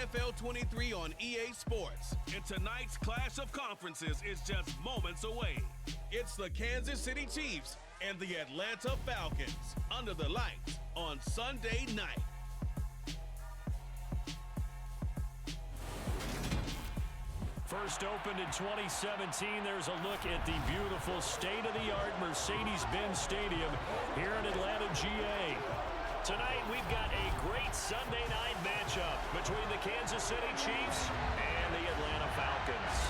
NFL 23 on EA Sports, and tonight's clash of conferences is just moments away. It's the Kansas City Chiefs and the Atlanta Falcons under the lights on Sunday night. First opened in 2017, there's a look at the beautiful state-of-the-art Mercedes-Benz Stadium here in Atlanta, GA. Tonight, we've got a great Sunday night matchup between the Kansas City Chiefs and the Atlanta Falcons.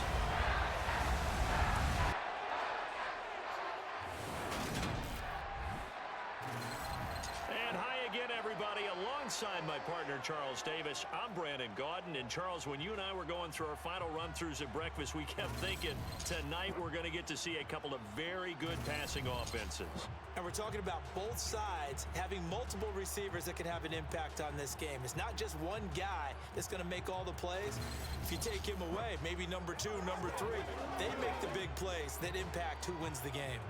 Everybody, alongside my partner Charles Davis, I'm Brandon Gaudin. And Charles, when you and I were going through our final run-throughs at breakfast, we kept thinking tonight we're going to get to see a couple of very good passing offenses. And we're talking about both sides having multiple receivers that can have an impact on this game. It's not just one guy that's going to make all the plays. If you take him away, maybe number 2, number 3, they make the big plays that impact who wins the game.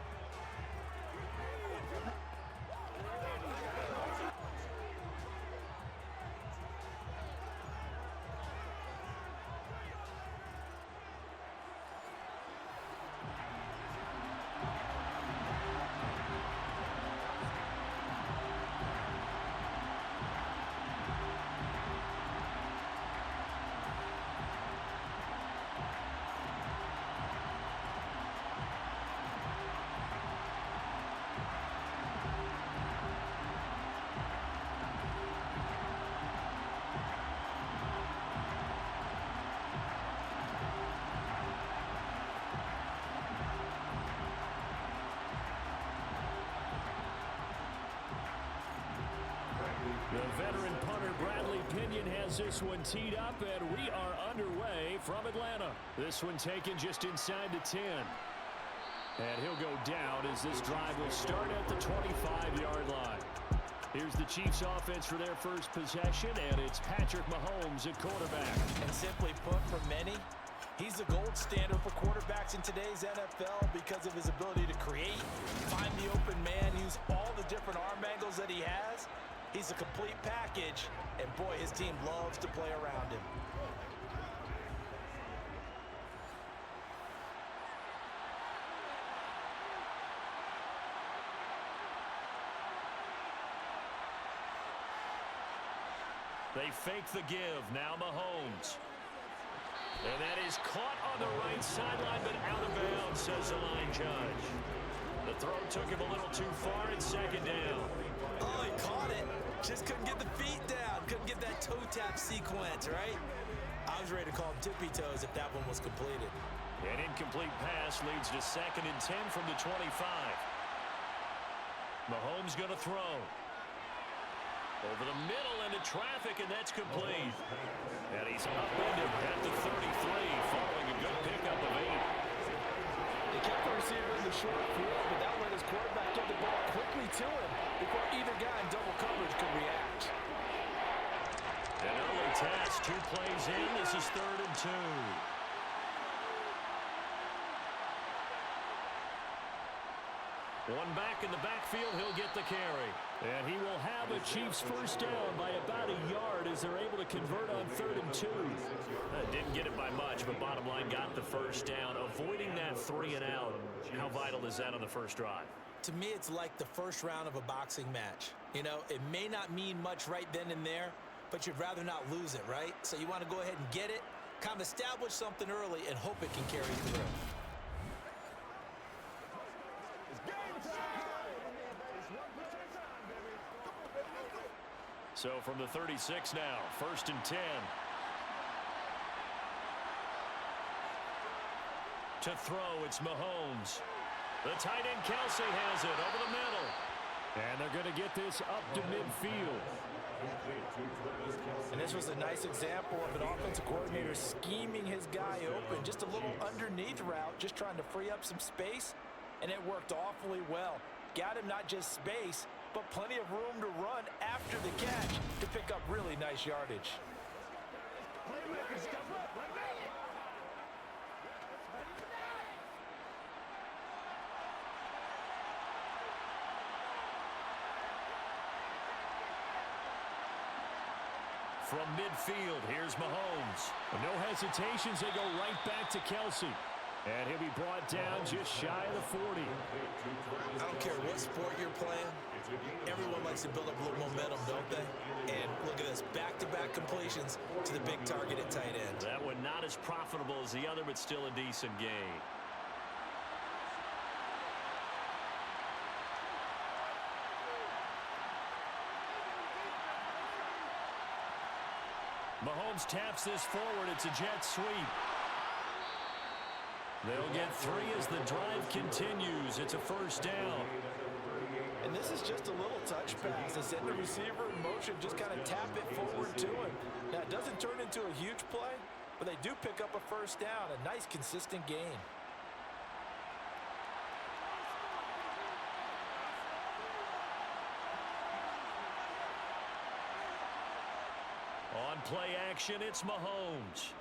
The veteran punter Bradley Pinion has this one teed up, and we are underway from Atlanta. This one taken just inside the 10. And he'll go down as this drive will start at the 25-yard line. Here's the Chiefs offense for their first possession, and it's Patrick Mahomes at quarterback. And simply put, for many, he's the gold standard for quarterbacks in today's NFL because of his ability to create, find the open man, use all the different arm angles that he has. He's a complete package, and boy, his team loves to play around him. They fake the give. Now Mahomes. And that is caught on the right sideline, but out of bounds, says the line judge. The throw took him a little too far at second down. Oh, he caught it. Just couldn't get the feet down. Couldn't get that toe tap sequence, right? I was ready to call him tippy toes if that one was completed. An incomplete pass leads to 2nd and 10 from the 25. Mahomes going to throw. Over the middle into traffic, and that's complete. And he's upended at the 33, following a good pickup of 8. They kept the receiver in the short field, but that let his quarterback get the ball quickly to him before either guy in double coverage could react. An early test, 2 plays in. This is 3rd and 2. One back in the backfield, he'll get the carry. And he will have a Chiefs first down by about a yard as they're able to convert on 3rd and 2. Didn't get it by much, but bottom line got the first down. Avoiding that 3 and out, how vital is that on the first drive? To me, it's like the first round of a boxing match. You know, it may not mean much right then and there, but you'd rather not lose it, right? So you want to go ahead and get it, kind of establish something early, and hope it can carry through. So from the 36 now, 1st and 10. To throw, it's Mahomes. The tight end Kelsey has it over the middle. And they're going to get this up to midfield. And this was a nice example of an offensive coordinator scheming his guy open. Just a little underneath route, just trying to free up some space. And it worked awfully well. Got him not just space, but plenty of room to run after the catch to pick up really nice yardage. from midfield. Here's Mahomes. No hesitations. They go right back to Kelsey. And he'll be brought down just shy of the 40. I don't care what sport you're playing. Everyone likes to build up a little momentum, don't they? And look at this, back-to-back completions to the big target at tight end. That one not as profitable as the other, but still a decent gain. Mahomes taps this forward. It's a jet sweep. They'll get 3 as the drive continues. It's a first down. And this is just a little touch pass. They send the receiver in motion, just kind of tap it forward to him. Now, it doesn't turn into a huge play, but they do pick up a first down. A nice, consistent gain. On play action, it's Mahomes.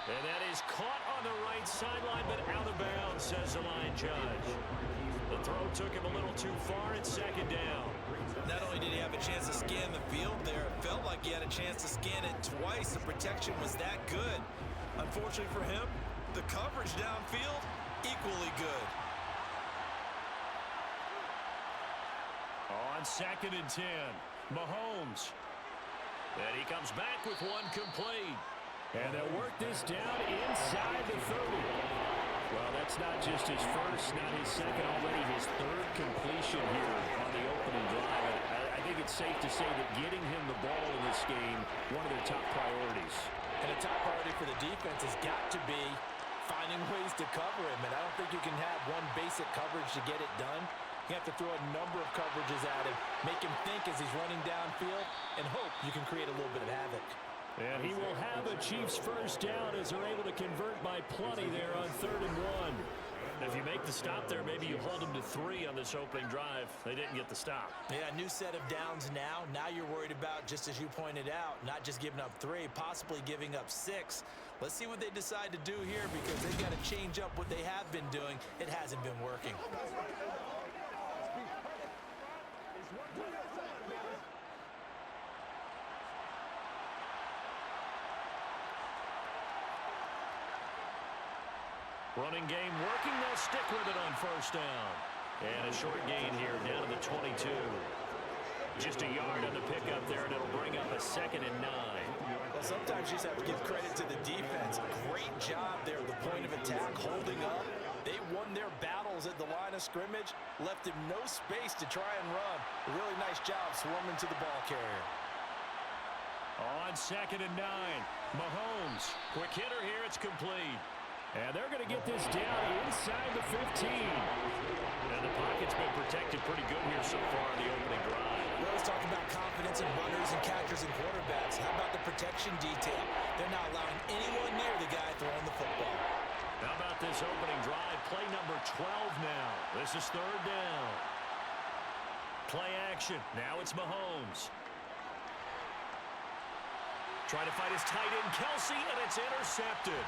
And that is caught on the right sideline, but out of bounds, says the line judge. The throw took him a little too far. It's second down. Not only did he have a chance to scan the field there, it felt like he had a chance to scan it twice. The protection was that good. Unfortunately for him, the coverage downfield, equally good. On 2nd and 10, Mahomes. And he comes back with one complete. And they'll work this down inside the 30. Well, that's not just his first, not his second, already his 3rd completion here on the opening drive. I think it's safe to say that getting him the ball in this game, one of their top priorities. And a top priority for the defense has got to be finding ways to cover him. And I don't think you can have one basic coverage to get it done. You have to throw a number of coverages at him, make him think as he's running downfield, and hope you can create a little bit of havoc. And he will have a Chiefs first down as they're able to convert by plenty there on 3rd and 1. If you make the stop there, maybe you hold them to 3 on this opening drive. They didn't get the stop. Yeah, new set of downs now. Now you're worried about, just as you pointed out, not just giving up 3, possibly giving up 6. Let's see what they decide to do here because they've got to change up what they have been doing. It hasn't been working. Running game working. They'll stick with it on first down. And a short gain here down to the 22. Just a yard on the pickup there, and it'll bring up a 2nd and 9. Well, sometimes you just have to give credit to the defense. Great job there at the point of attack, holding up. They won their battles at the line of scrimmage, left him no space to try and run. A really nice job swarming to the ball carrier. On 2nd and 9, Mahomes. Quick hitter here, it's complete. And they're going to get this down inside the 15. And the pocket's been protected pretty good here so far in the opening drive. We always talk about confidence in runners and catchers and quarterbacks. How about the protection detail? They're not allowing anyone near the guy throwing the football. How about this opening drive? Play number 12 now. This is 3rd down. Play action. Now it's Mahomes. Trying to fight his tight end, Kelsey, and it's intercepted.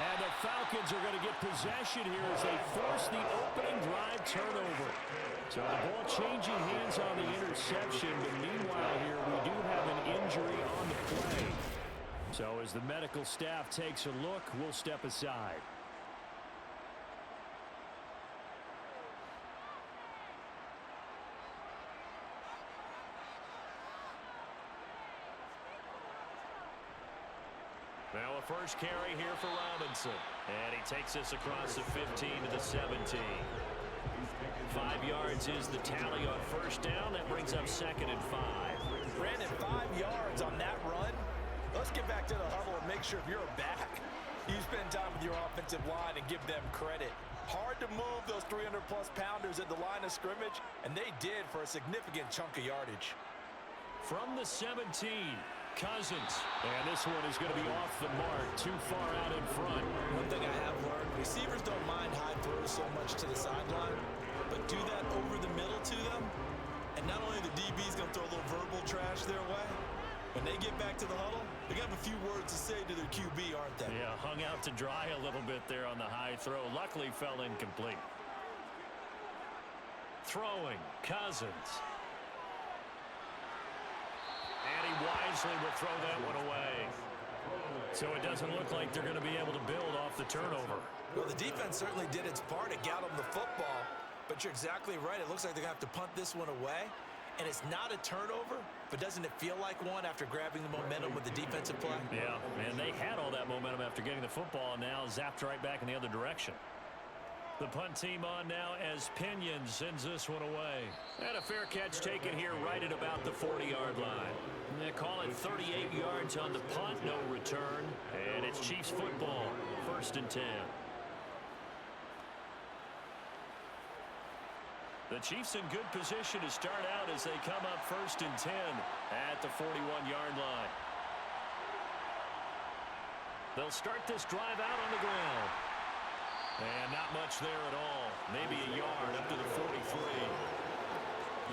And the Falcons are going to get possession here as they force the opening drive turnover. So the ball changing hands on the interception, but meanwhile here we do have an injury on the play. So as the medical staff takes a look, we'll step aside. Now a first carry here for Robinson. And he takes this across the 15 to the 17. 5 yards is the tally on first down. That brings up 2nd and 5. Brandon, 5 yards on that run. Let's get back to the huddle and make sure if you're back, you spend time with your offensive line and give them credit. Hard to move those 300-plus pounders at the line of scrimmage, and they did for a significant chunk of yardage. From the 17, Cousins. And this one is going to be off the mark, too far out in front. One thing I have learned, receivers don't mind high throws so much to the sideline, but do that over the middle to them, and not only the DB's going to throw a little verbal trash their way, when they get back to the huddle, they got a few words to say to their QB, aren't they? Yeah, hung out to dry a little bit there on the high throw. Luckily fell incomplete. Throwing, Cousins. And he wisely will throw that one away. So it doesn't look like they're going to be able to build off the turnover. Well, the defense certainly did its part to get them the football, but you're exactly right. It looks like they're going to have to punt this one away, and it's not a turnover, but doesn't it feel like one after grabbing the momentum with the defensive play? Yeah, and they had all that momentum after getting the football, and now zapped right back in the other direction. The punt team on now as Pinion sends this one away. And a fair catch taken here right at about the 40-yard line. They call it 38 yards on the punt, no return. And it's Chiefs football, 1st and 10. The Chiefs in good position to start out as they come up 1st and 10 at the 41-yard line. They'll start this drive out on the ground. And not much there at all. Maybe a yard up to the 43.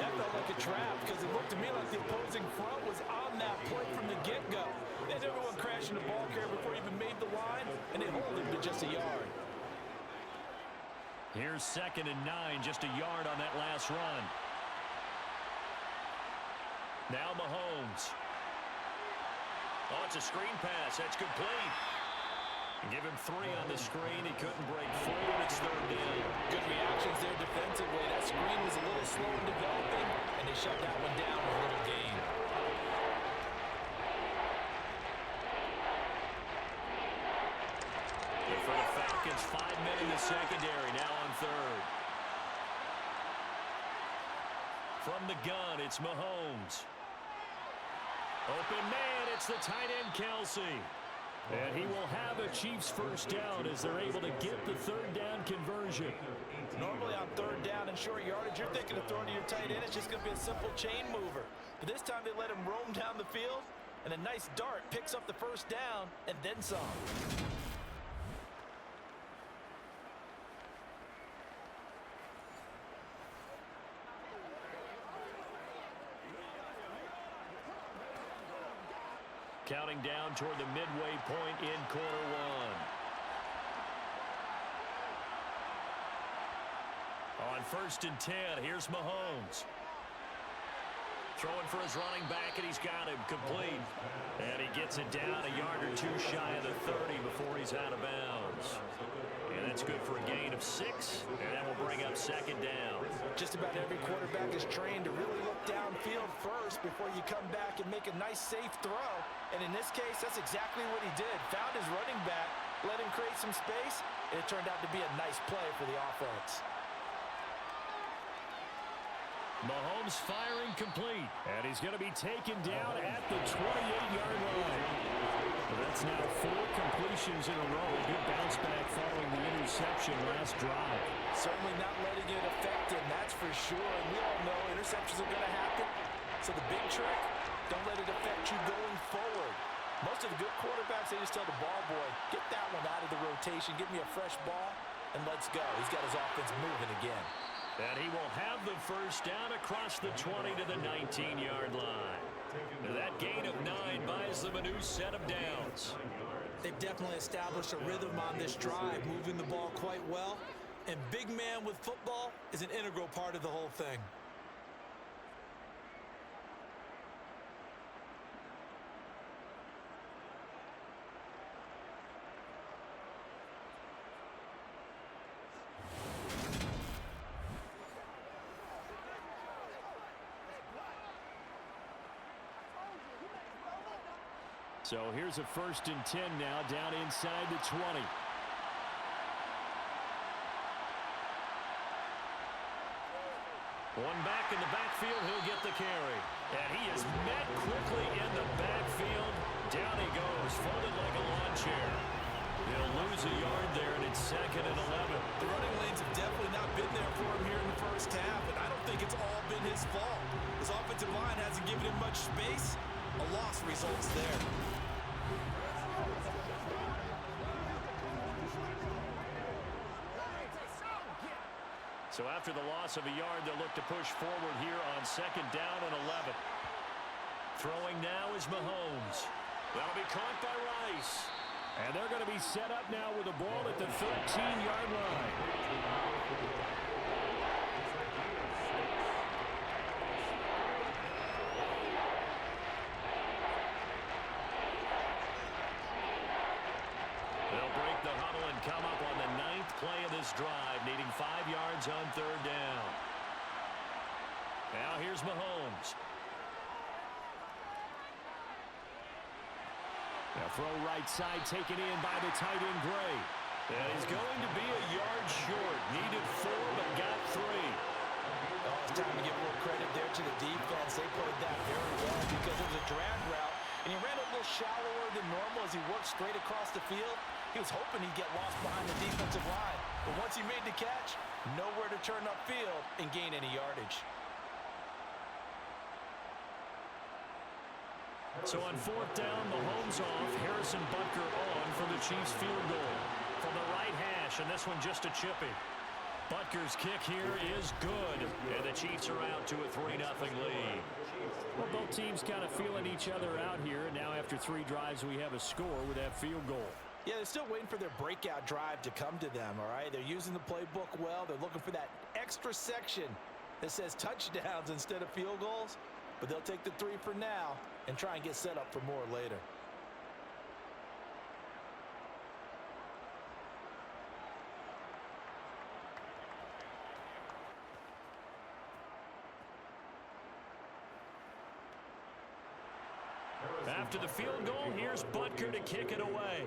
That felt like a trap because it looked to me like the opposing front was on that play from the get-go. They had everyone crashing the ball carrier before he even made the line, and they hold him to just a yard. Here's 2nd and 9, just a yard on that last run. Now Mahomes. Oh, it's a screen pass. That's complete. Give him 3 on the screen. He couldn't break forward. It's 3rd down. Good reactions there defensively. That screen was a little slow in developing, and they shut that one down with a little gain. And for the Falcons, 5 men in the secondary, now on 3rd. From the gun, it's Mahomes. Open man, it's the tight end, Kelsey. And he will have a Chiefs 1st down as they're able to get the 3rd down conversion. Normally on 3rd down and short yardage, you're thinking of throwing to your tight end. It's just going to be a simple chain mover. But this time they let him roam down the field, and a nice dart picks up the 1st down and then some. Counting down toward the midway point in quarter 1. On 1st and 10, here's Mahomes. Throwing for his running back, and he's got him complete. And he gets it down a yard or 2 shy of the 30 before he's out of bounds. And that's good for a gain of 6, and that will bring up 2nd down. Just about every quarterback is trained to really look downfield first before you come back and make a nice, safe throw. And in this case, that's exactly what he did. Found his running back, let him create some space, and it turned out to be a nice play for the offense. Mahomes firing complete, and he's going to be taken down at the 28-yard line. That's now 4 completions in a row. Good bounce back following the interception last drive. Certainly not letting it affect him, that's for sure. And we all know interceptions are going to happen. So the big trick, don't let it affect you going forward. Most of the good quarterbacks, they just tell the ball boy, get that one out of the rotation, give me a fresh ball, and let's go. He's got his offense moving again. And he will have the 1st down across the 20 to the 19-yard line. That gain of 9 buys them a new set of downs. They've definitely established a rhythm on this drive, moving the ball quite well. And big man with football is an integral part of the whole thing. So here's a 1st and 10 now down inside the 20. One back in the backfield, he'll get the carry. And he is met quickly in the backfield. Down he goes, folded like a lawn chair. He'll lose a yard there, and it's 2nd and 11. The running lanes have definitely not been there for him here in the 1st half, and I don't think it's all been his fault. His offensive line hasn't given him much space. A loss results there. So after the loss of a yard, they'll look to push forward here on 2nd down and 11. Throwing now is Mahomes. That'll be caught by Rice. And they're going to be set up now with the ball at the 13-yard line. play of this drive, needing 5 yards on third down. Now here's Mahomes. Now throw right side, taken in by the tight end Gray. And he's going to be a yard short. Needed 4, but got 3. Oh, it's time to give a little credit there to the defense. They played that very well because it was a drag route, and he ran a little shallower than normal as he worked straight across the field. He was hoping he'd get lost behind the defensive line. But once he made the catch, nowhere to turn upfield and gain any yardage. So on fourth down, Mahomes off, Harrison Butker on for the Chiefs field goal. From the right hash, and this one just a chippy. Butker's kick here is good, and the Chiefs are out to a 3-0 lead. Well, both teams kind of feeling each other out here, and now after 3 drives, we have a score with that field goal. Yeah, they're still waiting for their breakout drive to come to them, all right? They're using the playbook well. They're looking for that extra section that says touchdowns instead of field goals, but they'll take the 3 for now and try and get set up for more later. After the field goal, here's Butker to kick it away.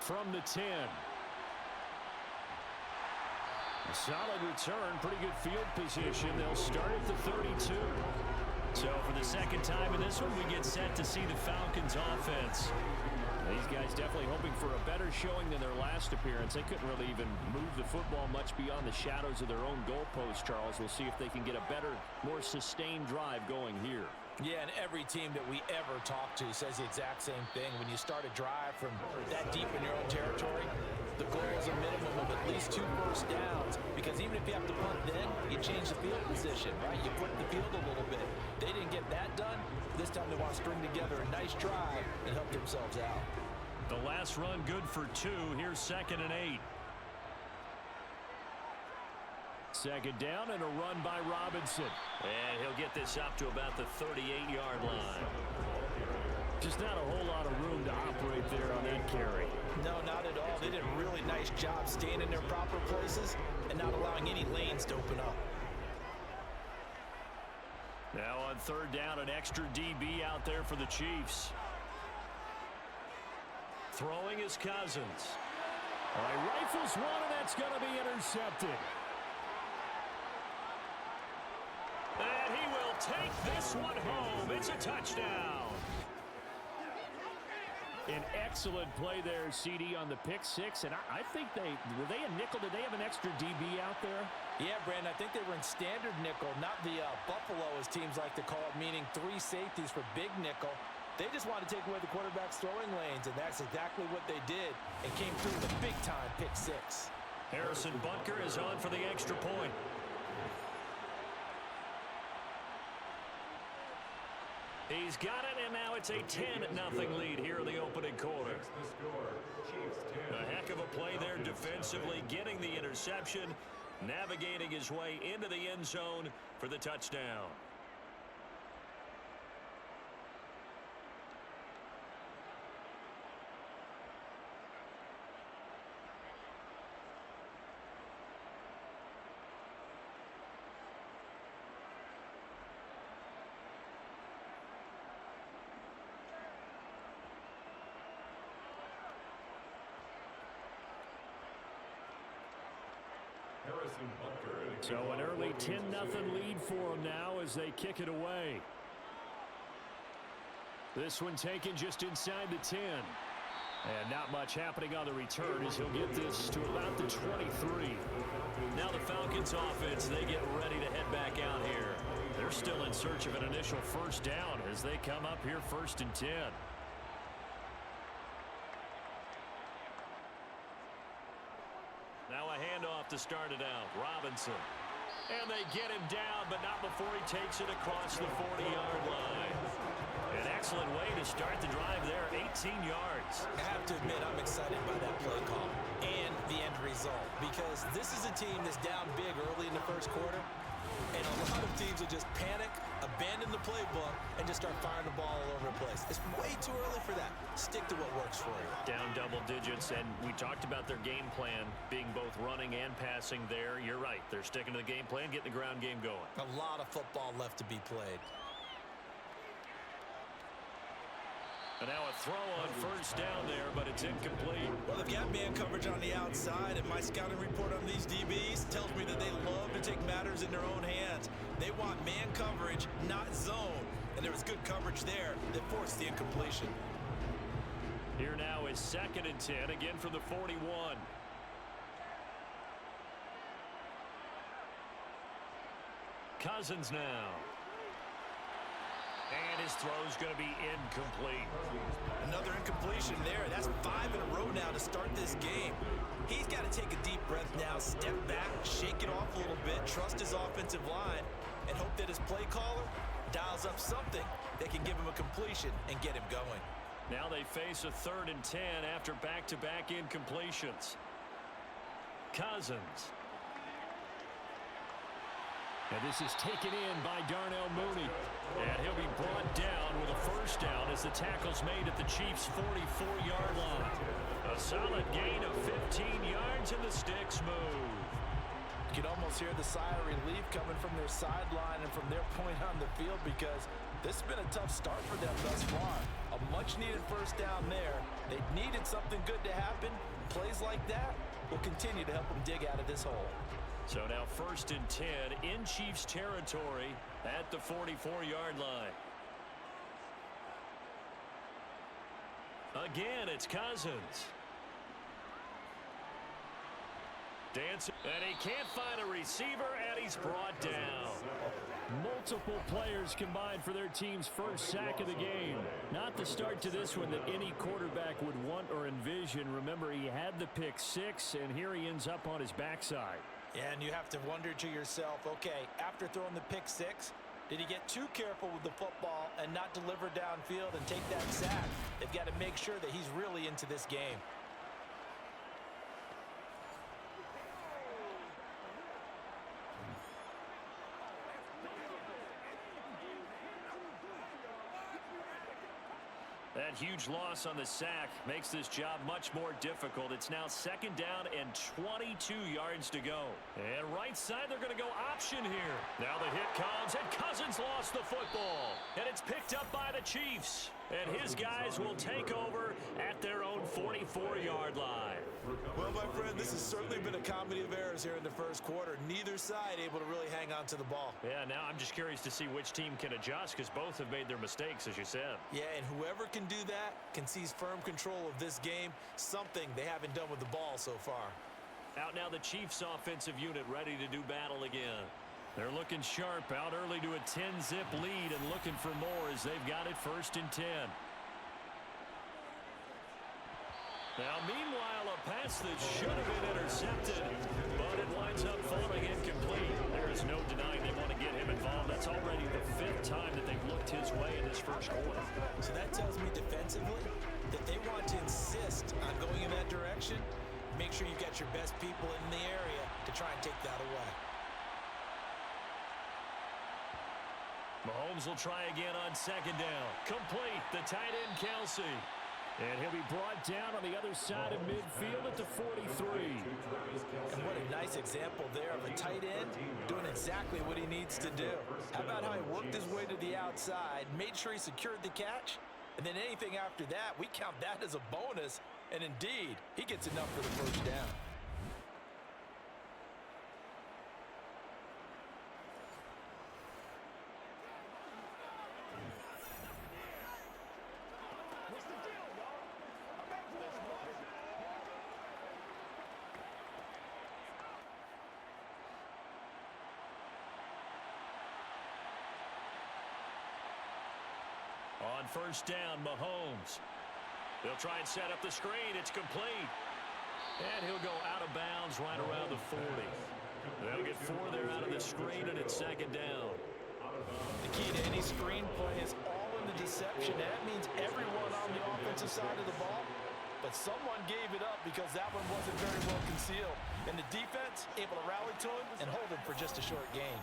From the 10. A solid return, pretty good field position. They'll start at the 32. So for the second time in this one, we get set to see the Falcons offense. These guys definitely hoping for a better showing than their last appearance. They couldn't really even move the football much beyond the shadows of their own goalpost, Charles. We'll see if they can get a better, more sustained drive going here. Yeah, and every team that we ever talk to says the exact same thing. When you start a drive from that deep in your own territory, the goal is a minimum of at least 2 first downs, because even if you have to punt then, you change the field position, right? You flip the field a little bit. They didn't get that done. This time they want to string together a nice drive and help themselves out. The last run good for 2. Here's 2nd and 8. Second down and a run by Robinson. And he'll get this up to about the 38-yard line. Just not a whole lot of room to operate there on that carry. No, not at all. They did a really nice job staying in their proper places and not allowing any lanes to open up. Now on third down, an extra DB out there for the Chiefs. Throwing is Cousins. All right, rifles one, and that's going to be intercepted. And he will take this one home. It's a touchdown. An excellent play there, CD, on the pick six. And I think were they a nickel? Did they have an extra DB out there? Yeah, Brandon, I think they were in standard nickel, not the Buffalo, as teams like to call it, meaning 3 safeties for big nickel. They just wanted to take away the quarterback's throwing lanes, and that's exactly what they did, and came through with a big-time pick six. Harrison Butker is on for the extra point. He's got it, and now it's a 10-0 lead here in the opening quarter. A heck of a play there defensively, getting the interception, navigating his way into the end zone for the touchdown. So an early 10-0 lead for them now as they kick it away. This one taken just inside the 10. And not much happening on the return as he'll get this to about the 23. Now the Falcons offense, they get ready to head back out here. They're still in search of an initial first down as they come up here 1st and 10. Now a handoff to start it out. Robinson. And they get him down, but not before he takes it across the 40-yard line. An excellent way to start the drive there, 18 yards. I have to admit, I'm excited by that play call and the end result, because this is a team that's down big early in the first quarter, and a lot of teams will just panic abandon the playbook and just start firing the ball all over the place. It's way too early for that. Stick to what works for you. Down double digits, and we talked about their game plan being both running and passing there. You're right. They're sticking to the game plan, getting the ground game going. A lot of football left to be played. And now a throw on first down there, but it's incomplete. Well, they've got man coverage on the outside, and my scouting report on these DBs tells me that they love to take matters in their own hands. They want man coverage, not zone. And there was good coverage there that forced the incompletion. Here now is 2nd and 10, again from the 41. Cousins now. And his throw's going to be incomplete. Another incompletion there. That's 5 in a row now to start this game. He's got to take a deep breath now, step back, shake it off a little bit, trust his offensive line, and hope that his play caller dials up something that can give him a completion and get him going. Now they face a 3rd and 10 after back-to-back incompletions. Cousins. And this is taken in by Darnell Mooney. And he'll be brought down with a first down as the tackle's made at the Chiefs' 44-yard line. A solid gain of 15 yards and the sticks move. You can almost hear the sigh of relief coming from their sideline and from their point on the field because this has been a tough start for them thus far. A much-needed first down there. They needed something good to happen. Plays like that will continue to help them dig out of this hole. So now 1st and 10 in Chiefs territory at the 44-yard line. Again, it's Cousins. Dancing, and he can't find a receiver, and he's brought down. Multiple players combined for their team's first sack of the game. Not the start to this one that any quarterback would want or envision. Remember, he had the pick 6, and here he ends up on his backside. Yeah, and you have to wonder to yourself, okay, after throwing the pick 6, did he get too careful with the football and not deliver downfield and take that sack? They've got to make sure that he's really into this game. That huge loss on the sack makes this job much more difficult. It's now 2nd down and 22 yards to go. And right side, they're going to go option here. Now the hit comes, and Cousins lost the football. And it's picked up by the Chiefs. And his guys will take over at their own 44-yard line. Well, my friend, this has certainly been a comedy of errors here in the first quarter. Neither side able to really hang on to the ball. Yeah, now I'm just curious to see which team can adjust because both have made their mistakes, as you said. Yeah, and whoever can do that can seize firm control of this game, something they haven't done with the ball so far. Out now the Chiefs offensive unit ready to do battle again. They're looking sharp, out early to a 10-zip lead and looking for more as they've got it 1st and 10. Now, meanwhile, a pass that should have been intercepted, but it winds up falling incomplete. There is no denying they want to get him involved. That's already the 5th time that they've looked his way in this first quarter. So that tells me defensively that they want to insist on going in that direction. Make sure you've got your best people in the area to try and take that away. Mahomes will try again on 2nd down. Complete, the tight end Kelsey. And he'll be brought down on the other side of midfield at the 43. And what a nice example there of a tight end doing exactly what he needs to do. How about how he worked his way to the outside, made sure he secured the catch, and then anything after that, we count that as a bonus. And indeed, he gets enough for the first down. On 1st down, Mahomes. They'll try and set up the screen. It's complete. And he'll go out of bounds right around the 40. They'll get 4 there out of the screen, and it's 2nd down. The key to any screen play is all in the deception. And that means everyone on the offensive side of the ball. But someone gave it up because that one wasn't very well concealed. And the defense able to rally to him and hold him for just a short gain.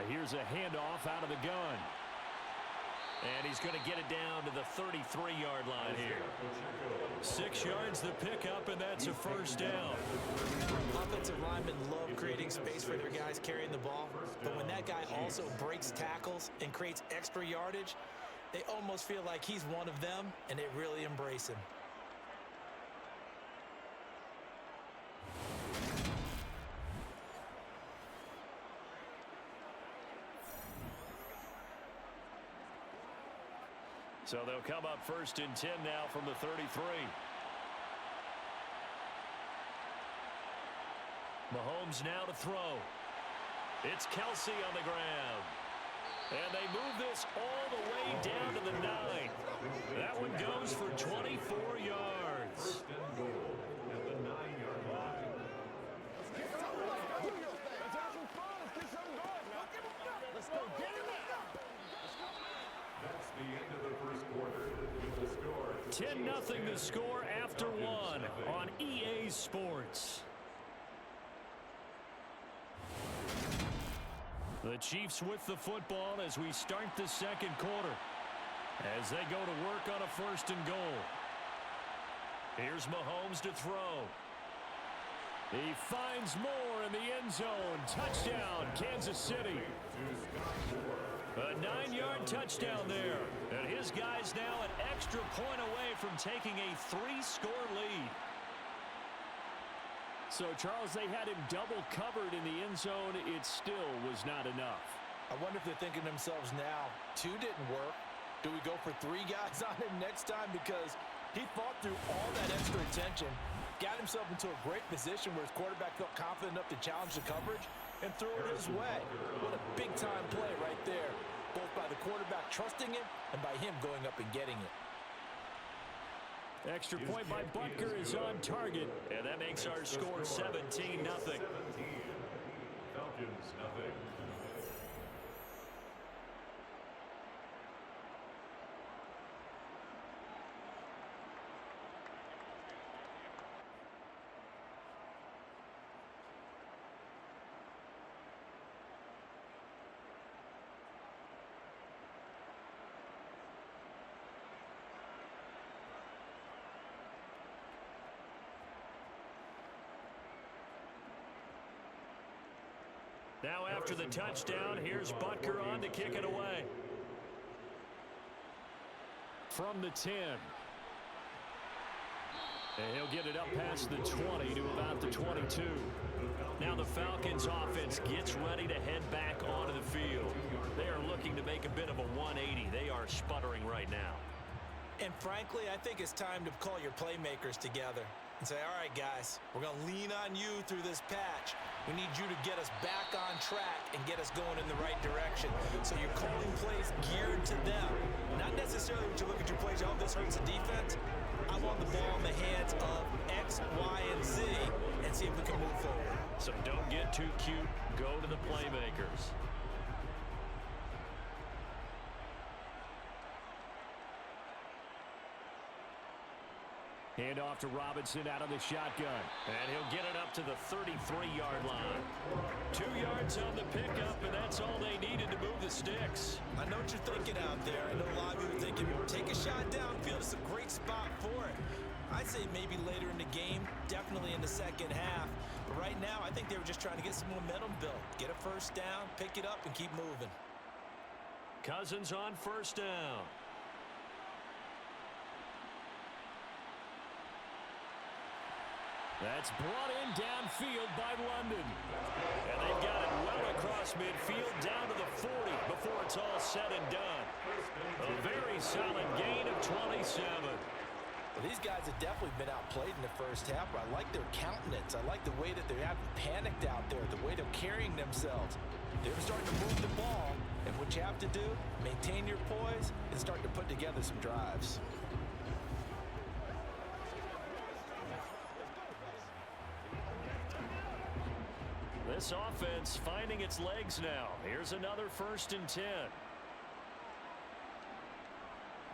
Here's a handoff out of the gun. And he's going to get it down to the 33-yard line here. 6 yards the pickup, and that's a first down. Offensive linemen love creating space for their guys carrying the ball, but when that guy also breaks tackles and creates extra yardage, they almost feel like he's one of them, and they really embrace him. So they'll come up first and 10 now from the 33. Mahomes now to throw. It's Kelsey on the ground. And they move this all the way down to the 9. That one goes for 24 yards. Let's go get him now. That's the end of the first quarter. With the score 10-0 the score after 1 on EA Sports. The Chiefs with the football as we start the second quarter. As they go to work on a first and goal. Here's Mahomes to throw. He finds Moore in the end zone. Touchdown, Kansas City. A 9-yard touchdown there. And his guy's now an extra point away from taking a 3-score lead. So, Charles, they had him double covered in the end zone. It still was not enough. I wonder if they're thinking to themselves now, 2 didn't work. Do we go for 3 guys on him next time? Because he fought through all that extra attention, got himself into a great position where his quarterback felt confident enough to challenge the coverage and throw it his way. What a big-time play right there, both by the quarterback trusting him and by him going up and getting it. Extra point by Butker is on target, and that makes our score 17-0. Falcons 0. Now after the touchdown, here's Butker on to kick it away. From the 10. And he'll get it up past the 20 to about the 22. Now the Falcons offense gets ready to head back onto the field. They are looking to make a bit of a 180. They are sputtering right now. And frankly, I think it's time to call your playmakers together and say, all right, guys, we're going to lean on you through this patch. We need you to get us back on track and get us going in the right direction. So you're calling plays geared to them. Not necessarily when you look at your plays, oh, this hurts the defense. I want the ball in the hands of X, Y, and Z and see if we can move forward. So don't get too cute. Go to the playmakers. Hand off to Robinson out of the shotgun. And he'll get it up to the 33-yard line. 2 yards on the pickup, and that's all they needed to move the sticks. I know what you're thinking out there. I know a lot of you are thinking, take a shot downfield. It's a great spot for it. I'd say maybe later in the game, definitely in the second half. But right now, I think they were just trying to get some momentum built. Get a first down, pick it up, and keep moving. Cousins on first down. That's brought in downfield by London. And they've got it well across midfield down to the 40 before it's all said and done. A very solid gain of 27. Well, these guys have definitely been outplayed in the first half, but I like their countenance. I like the way that they haven't panicked out there, the way they're carrying themselves. They're starting to move the ball, and what you have to do, maintain your poise and start to put together some drives. This offense finding its legs now. Here's another 1st and 10.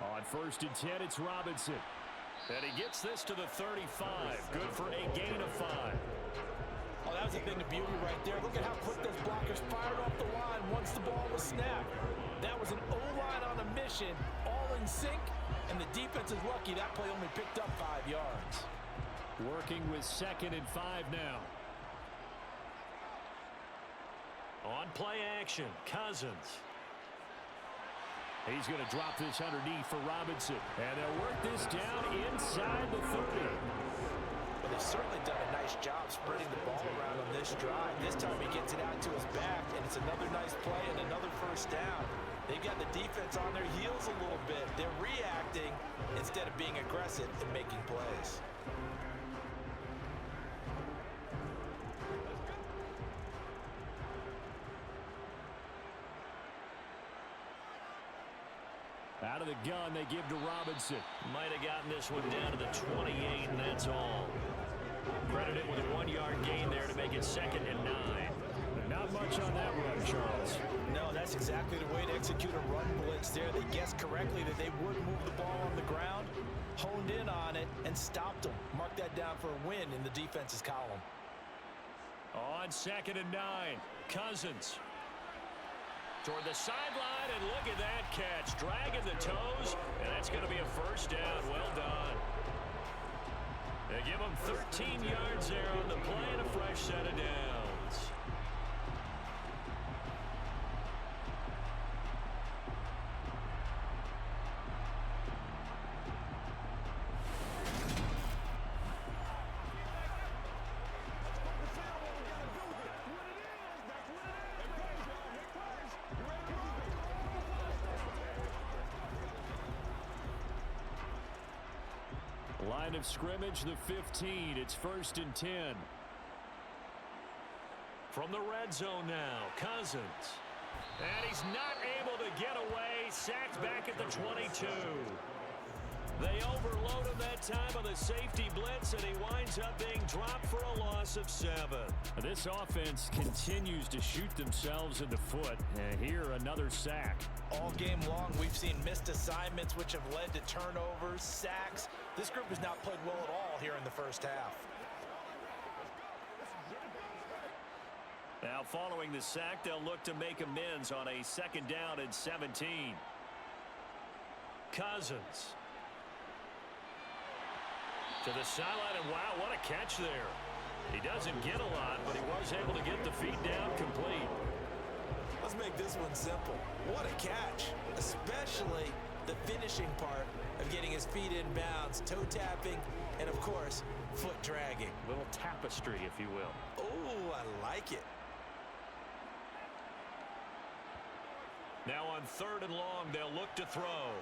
On 1st and 10, it's And he gets this to the 35. Good for a gain of 5. Oh, that was a thing of beauty right there. Look at how quick those blockers fired off the line once the ball was snapped. That was an O-line on a mission, all in sync, and the defense is lucky that play only picked up 5 yards. Working with 2nd and 5 now. On play action, Cousins. He's going to drop this underneath for Robinson. And they'll work this down inside the 30. But they've certainly done a nice job spreading the ball around on this drive. This time he gets it out to his back, and it's another nice play and another first down. They've got the defense on their heels a little bit. They're reacting instead of being aggressive and making plays. Out of the gun, they give to Robinson. Might have gotten this one down to the 28, and that's all. Credited with a 1-yard gain there to make it 2nd and 9. Not much on that run, Charles. No, that's exactly the way to execute a run blitz there. They guessed correctly that they would move the ball on the ground, honed in on it, and stopped them. Mark that down for a win in the defense's column. On 2nd and 9, Cousins. Toward the sideline, and look at that catch. Dragging the toes, and that's going to be a first down. Well done. They give him 13 yards there on the play and a fresh set of downs. Line of scrimmage, the 15. It's 1st and 10. From the red zone now, Cousins. And he's not able to get away. Sacked back at the 22. They overload him that time on the safety blitz, and he winds up being dropped for a loss of 7. This offense continues to shoot themselves in the foot. And here, another sack. All game long, we've seen missed assignments, which have led to turnovers, sacks. This group has not played well at all here in the first half. Now, following the sack, they'll look to make amends on a 2nd down and 17. Cousins. To the sideline, and wow, what a catch there. He doesn't get a lot, but he was able to get the feet down complete. Let's make this one simple. What a catch, especially the finishing part of getting his feet in bounds, toe tapping, and of course, foot dragging. Little tapestry, if you will. Oh, I like it. Now on 3rd and long, they'll look to throw.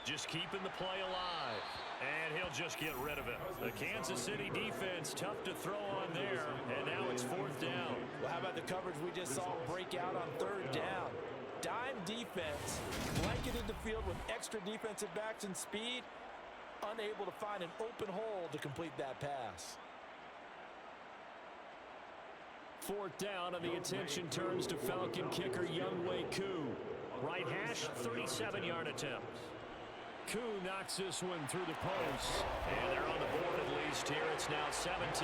Just keeping the play alive. And he'll just get rid of it. The Kansas City defense, tough to throw on there. And now it's 4th down. Well, how about the coverage we just saw break out on 3rd down? Dime defense, blanketed the field with extra defensive backs and speed, unable to find an open hole to complete that pass. 4th down, and the attention turns to Falcon kicker Younghoe Koo. Right hash, 37-yard attempt. Koo knocks this one through the post. And they're on the board at least here. It's now 17-3.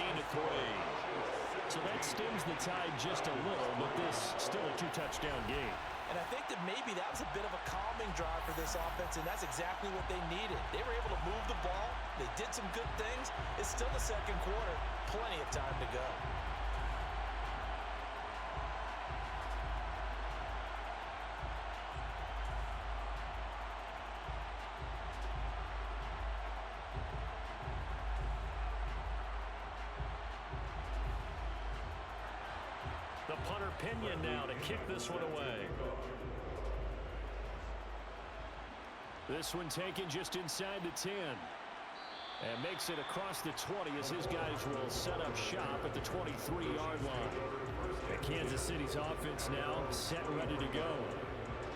So that stems the tide just a little, but this still a 2-touchdown game. And I think that maybe that was a bit of a calming drive for this offense, and that's exactly what they needed. They were able to move the ball. They did some good things. It's still the 2nd quarter. Plenty of time to go. The punter Pinion now to kick this one away. This one taken just inside the 10. And makes it across the 20 as his guys will set up shop at the 23-yard line. And Kansas City's offense now set and ready to go.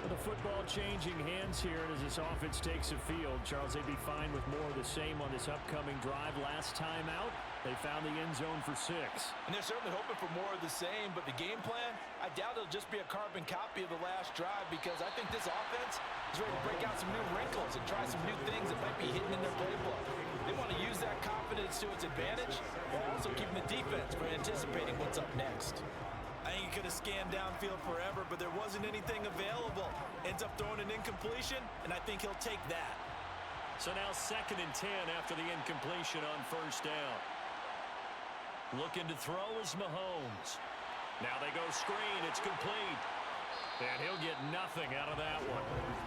With the football changing hands here, and as this offense takes the field, Charles, they'd be fine with more of the same on this upcoming drive. Last time out, they found the end zone for 6. And they're certainly hoping for more of the same, but the game plan, I doubt it'll just be a carbon copy of the last drive, because I think this offense is ready to break out some new wrinkles and try some new things that might be hidden in their playbook. They want to use that confidence to its advantage while also keeping the defense from anticipating what's up next. I think he could have scanned downfield forever, but there wasn't anything available. Ends up throwing an incompletion, and I think he'll take that. So now 2nd and 10 after the incompletion on 1st down. Looking to throw is Mahomes. Now they go screen. It's complete. And he'll get nothing out of that one.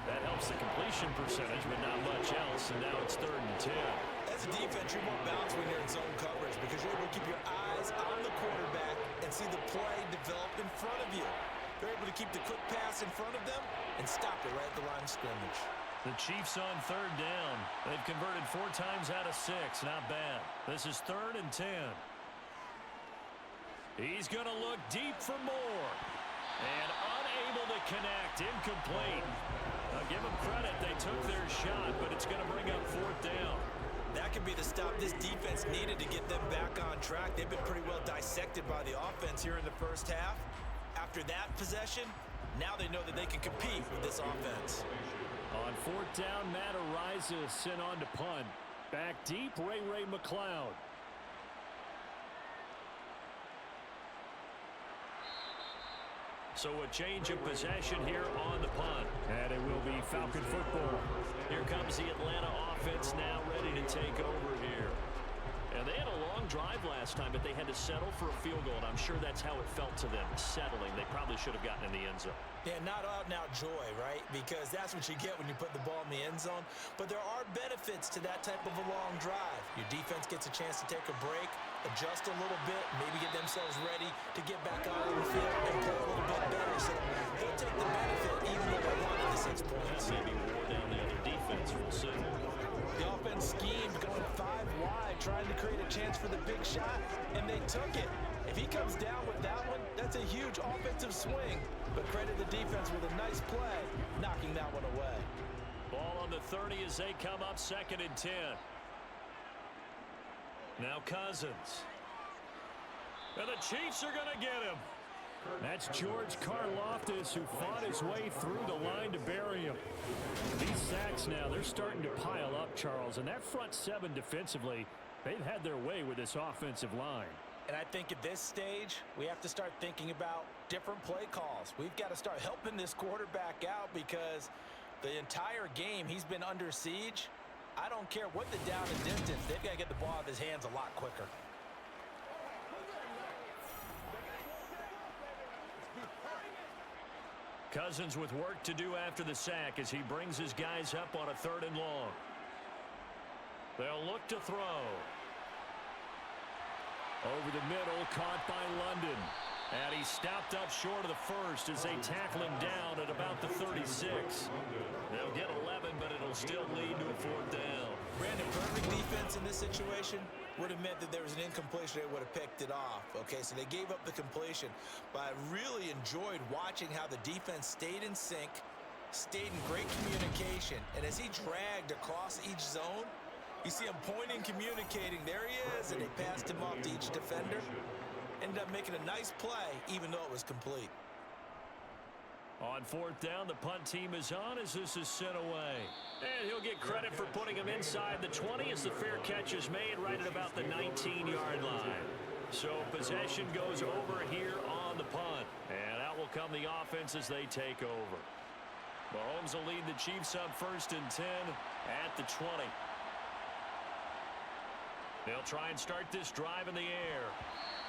That helps the completion percentage, but not much else. And now it's 3rd and 10. As a defense, you're more balanced when you're in zone coverage because you're able to keep your eyes on the quarterback and see the play develop in front of you. They're able to keep the quick pass in front of them and stop it right at the line of scrimmage. The Chiefs on 3rd down. They've converted 4 times out of 6. Not bad. This is 3rd and 10. He's going to look deep for more. And unable to connect. Incomplete. Now give them credit. They took their shot, but it's going to bring up 4th down. That could be the stop this defense needed to get them back on track. They've been pretty well dissected by the offense here in the first half. After that possession, now they know that they can compete with this offense. On 4th down, Matt Ariza sent on to punt. Back deep, Ray McLeod. So a change of possession here on the punt. And it will be Falcon football. Here comes the Atlanta offense now ready to take over here. And they had a long drive last time, but they had to settle for a field goal. And I'm sure that's how it felt to them, settling. They probably should have gotten in the end zone. Yeah, not out-and-out joy, right? Because that's what you get when you put the ball in the end zone. But there are benefits to that type of a long drive. Your defense gets a chance to take a break, adjust a little bit, maybe get themselves ready to get back out on the field and play a little bit better. So they'll take the benefit even though they wanted the 6 points. Maybe wore down the other defense. We'll see. The offense schemed, going 5 wide, trying to create a chance for the big shot, and they took it. If he comes down with that one, that's a huge offensive swing. But credit the defense with a nice play, knocking that one away. Ball on the 30 as they come up 2nd and 10. Now Cousins. And the Chiefs are going to get him. That's George Karlaftis, who fought his way through the line to bury him. These sacks now, they're starting to pile up, Charles. And that front 7 defensively, they've had their way with this offensive line. And I think at this stage, we have to start thinking about different play calls. We've got to start helping this quarterback out because the entire game he's been under siege. I don't care what the down and distance, they've got to get the ball out of his hands a lot quicker. Cousins with work to do after the sack as he brings his guys up on a 3rd and long. They'll look to throw. Over the middle, caught by London. And he stopped up short of the first as they tackle him down at about the 36. They'll get 11, but it'll still lead to a 4th down. Brandon, perfect defense in this situation would have meant that there was an incompletion. They would have picked it off. Okay, so they gave up the completion. But I really enjoyed watching how the defense stayed in sync, stayed in great communication. And as he dragged across each zone, you see him pointing, communicating. There he is, and they passed him off to each defender. Ended up making a nice play, even though it was complete. On 4th down, the punt team is on as this is sent away. And he'll get credit for putting him inside the 20 as the fair catch is made right at about the 19-yard line. So possession goes over here on the punt. And out will come the offense as they take over. Mahomes will lead the Chiefs up 1st and 10 at the 20. They'll try and start this drive in the air.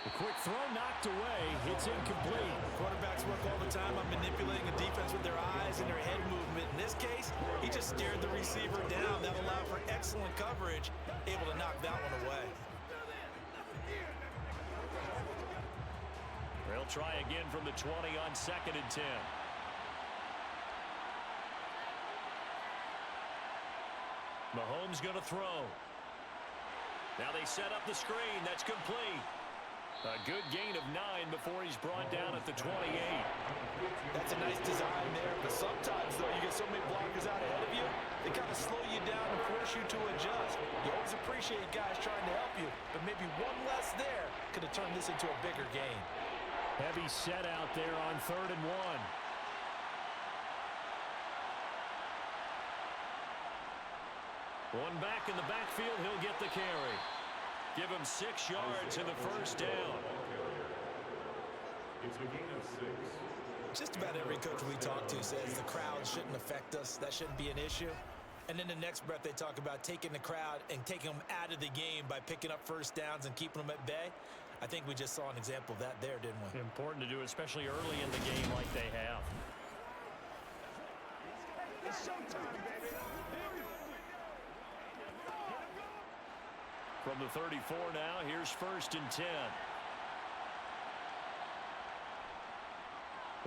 A quick throw knocked away. It's incomplete. Quarterbacks work all the time on manipulating a defense with their eyes and their head movement. In this case, he just stared the receiver down. That allowed for excellent coverage, able to knock that one away. They'll try again from the 20 on 2nd and 10. Mahomes going to throw. Now they set up the screen. That's complete. A good gain of 9 before he's brought down at the 28. That's a nice design there, but sometimes, though, you get so many blockers out ahead of you, they kind of slow you down and force you to adjust. You always appreciate guys trying to help you, but maybe one less there could have turned this into a bigger gain. Heavy set out there on 3rd and 1. One back in the backfield, he'll get the carry. Give him 6 yards in the first down. It's a gain of 6. Just about every coach we talk to says the crowd shouldn't affect us. That shouldn't be an issue. And then the next breath they talk about taking the crowd and taking them out of the game by picking up first downs and keeping them at bay. I think we just saw an example of that there, didn't we? Important to do, especially early in the game like they have. It's showtime, baby. From the 34 now, here's 1st and 10.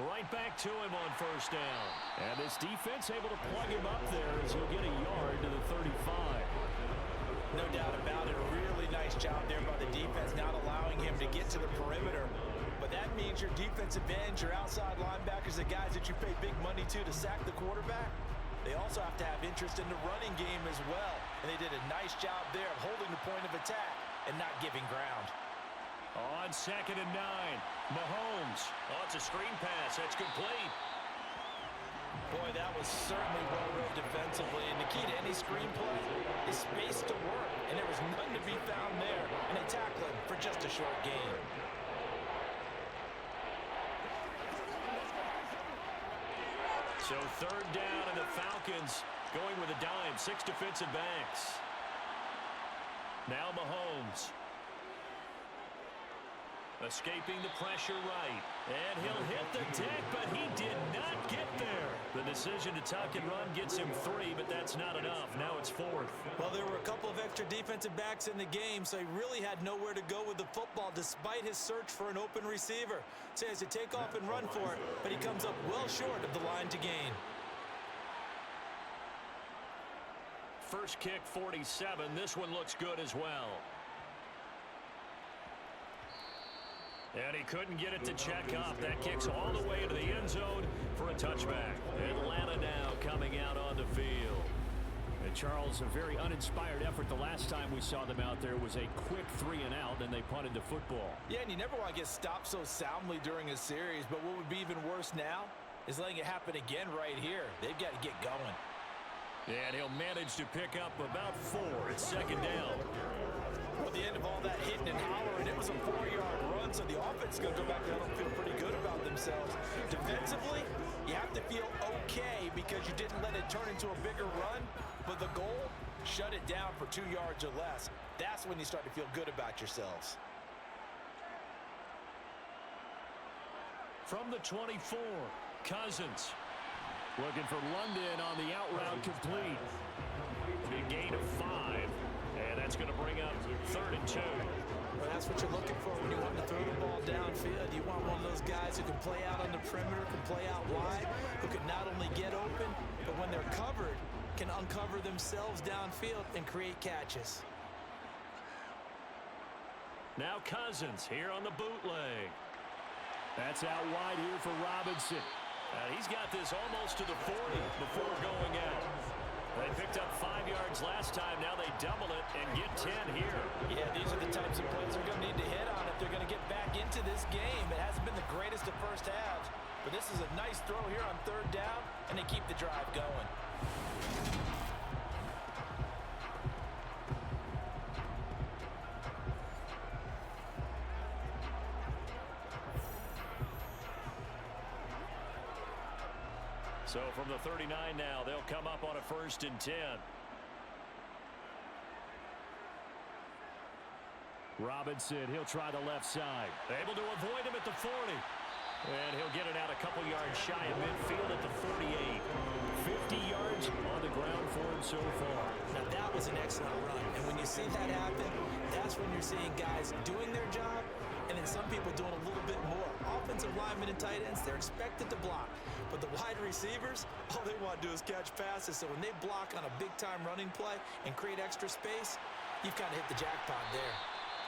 Right back to him on 1st down. And this defense able to plug him up there as he'll get a yard to the 35. No doubt about it. A really nice job there by the defense, not allowing him to get to the perimeter. But that means your defensive ends, your outside linebackers, the guys that you pay big money to sack the quarterback, they also have to have interest in the running game as well. And they did a nice job there of holding the point of attack and not giving ground. On 2nd and 9, Mahomes. Oh, it's a screen pass. That's complete. Boy, that was certainly well read defensively. And the key to any screen play is space to work. And there was none to be found there. And they tackle him for just a short gain. So 3rd down, and the Falcons going with a dime. 6 defensive backs. Now Mahomes. Escaping the pressure right. And he'll hit the deck, but he did not get there. The decision to tuck and run gets him 3, but that's not enough. Now it's 4th. Well, there were a couple of extra defensive backs in the game, so he really had nowhere to go with the football despite his search for an open receiver. So he has to take off and run for it, but he comes up well short of the line to gain. First kick, 47. This one looks good as well. And he couldn't get it to check up. That kicks all the way into the end zone for a touchback. Atlanta now coming out on the field. And Charles, a very uninspired effort. The last time we saw them out there was a quick 3 and out, and they punted the football. Yeah, and you never want to get stopped so soundly during a series, but what would be even worse now is letting it happen again right here. They've got to get going. And he'll manage to pick up about 4 at 2nd down. Well, at the end of all that hitting and hollering, it was a 4-yard run, so the offense is going to go back there and feel pretty good about themselves. Defensively, you have to feel okay because you didn't let it turn into a bigger run, but the goal, shut it down for 2 yards or less. That's when you start to feel good about yourselves. From the 24, Cousins. Looking for London on the out route complete. Big gain of 5. And that's going to bring up 3rd and 2. Well, that's what you're looking for when you want to throw the ball downfield. You want one of those guys who can play out on the perimeter, can play out wide, who can not only get open, but when they're covered, can uncover themselves downfield and create catches. Now Cousins here on the bootleg. That's out wide here for Robinson. He's got this almost to the 40 before going out. They picked up 5 yards last time. Now they double it and get 10 here. Yeah, these are the types of plays they're going to need to hit on if they're going to get back into this game. It hasn't been the greatest of first halves, but this is a nice throw here on 3rd down, and they keep the drive going. So from the 39 now, they'll come up on a 1st and 10. Robinson, he'll try the left side. Able to avoid him at the 40. And he'll get it out a couple yards shy of midfield at the 48. 50 yards on the ground for him so far. Now that was an excellent run. And when you see that happen, that's when you're seeing guys doing their job and then some people doing a little bit more. Offensive linemen and tight ends, they're expected to block. But the wide receivers, all they want to do is catch passes. So when they block on a big-time running play and create extra space, you've kind of hit the jackpot there.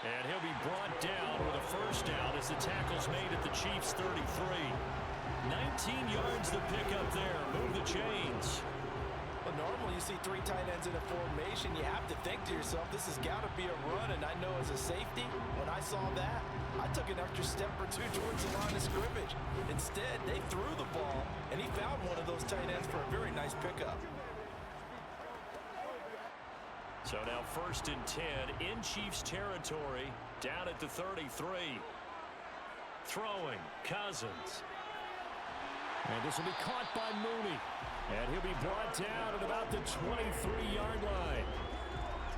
And he'll be brought down with a 1st down as the tackle's made at the Chiefs' 33. 19 yards the pickup there. Move the chains. Well, normally you see 3 tight ends in a formation. You have to think to yourself, this has got to be a run. And I know as a safety, when I saw that, I took an extra step or 2 towards the line of scrimmage. Instead, they threw the ball, and he found one of those tight ends for a very nice pickup. So now 1st and 10 in Chiefs territory, down at the 33. Throwing, Cousins. And this will be caught by Mooney. And he'll be brought down at about the 23-yard line.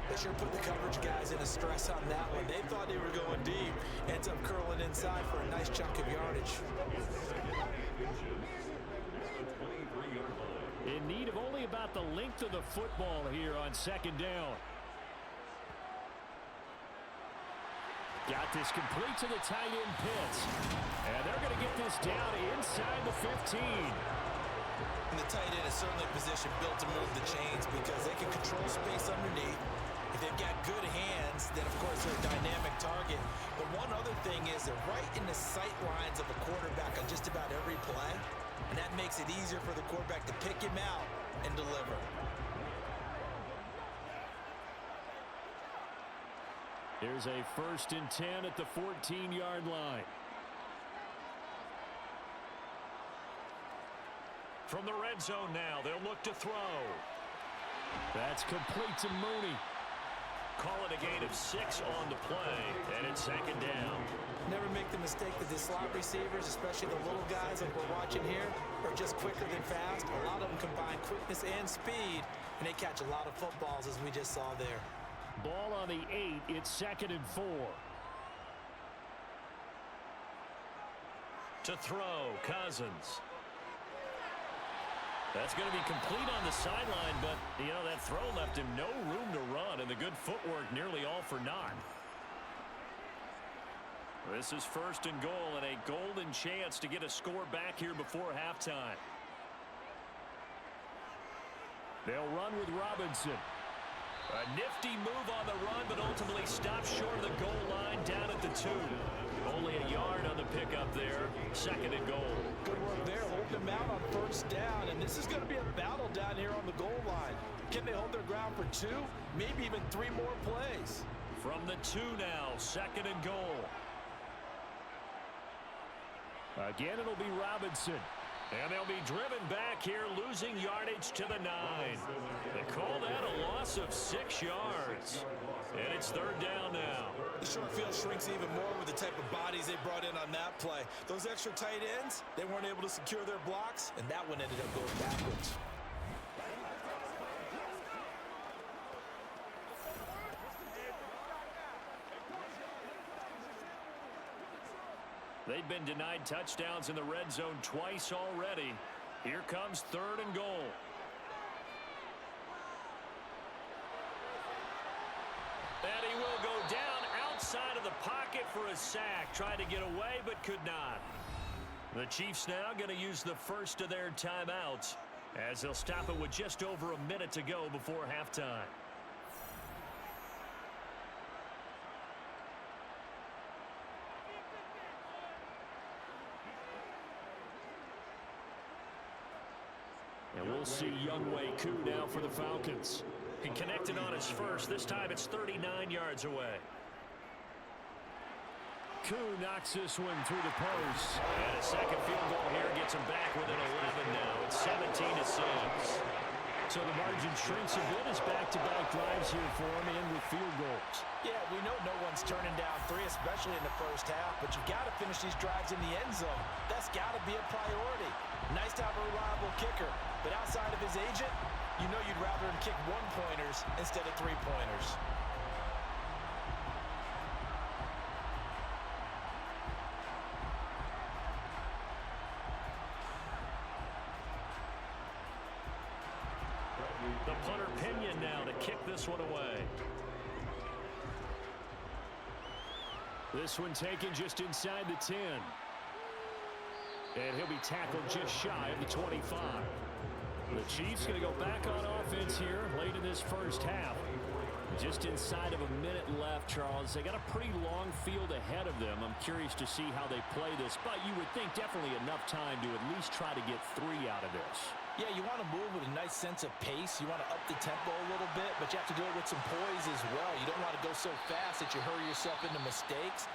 They sure put the coverage guys in a stress on that one. They thought they were going deep. Ends up curling inside for a nice chunk of yardage. In need of only about the length of the football here on 2nd down. Got this complete to the tight end Pitts. And they're going to get this down inside the 15. And the tight end is certainly a position built to move the chains because they can control space underneath. If they've got good hands, then of course they're a dynamic target. But one other thing is they're right in the sight lines of the quarterback on just about every play. And that makes it easier for the quarterback to pick him out and deliver. Here's a 1st and 10 at the 14-yard line. From the red zone now, they'll look to throw. That's complete to Mooney. Call it a gain of 6 on the play, and it's 2nd down. Never make the mistake that the slot receivers, especially the little guys like we're watching here, are just quicker than fast. A lot of them combine quickness and speed, and they catch a lot of footballs, as we just saw there. Ball on the 8. It's 2nd and 4. To throw, Cousins. That's going to be complete on the sideline, but, you know, that throw left him no room to run, and the good footwork nearly all for naught. This is 1st and goal, and a golden chance to get a score back here before halftime. They'll run with Robinson. A nifty move on the run, but ultimately stopped short of the goal line down at the 2. Only a yard on the pickup there. 2nd and goal. Good work there, holding them out on 1st down, and this is going to be a battle down here on the goal line. Can they hold their ground for 2, maybe even 3 more plays? From the 2 now, 2nd and goal. Again, it'll be Robinson. And they'll be driven back here, losing yardage to the 9. They call that a loss of 6 yards. And it's 3rd down now. The short field shrinks even more with the type of bodies they brought in on that play. Those extra tight ends, they weren't able to secure their blocks, and that one ended up going backwards. They've been denied touchdowns in the red zone twice already. Here comes 3rd and goal. And he will go down outside of the pocket for a sack. Tried to get away, but could not. The Chiefs now going to use the first of their timeouts as they'll stop it with just over a minute to go before halftime. And we'll see Younghoe Koo now for the Falcons. He connected on his first. This time it's 39 yards away. Koo knocks this one through the post. And a second field goal here gets him back within 11 now. It's 17-6. So the margin shrinks a bit as back-to-back drives here for him and with field goals. Yeah, we know no one's turning down 3, especially in the first half, but you've got to finish these drives in the end zone. That's got to be a priority. Nice to have a reliable kicker, but outside of his agent, you know you'd rather him kick 1-pointers instead of 3-pointers. The punter Pinion now to kick this one away. This one taken just inside the 10. And he'll be tackled just shy of the 25. The Chiefs going to go back on offense here late in this first half. Just inside of a minute left, Charles. They got a pretty long field ahead of them. I'm curious to see how they play this, but you would think definitely enough time to at least try to get 3 out of this. Yeah, you want to move with a nice sense of pace. You want to up the tempo a little bit, but you have to do it with some poise as well. You don't want to go so fast that you hurry yourself into mistakes.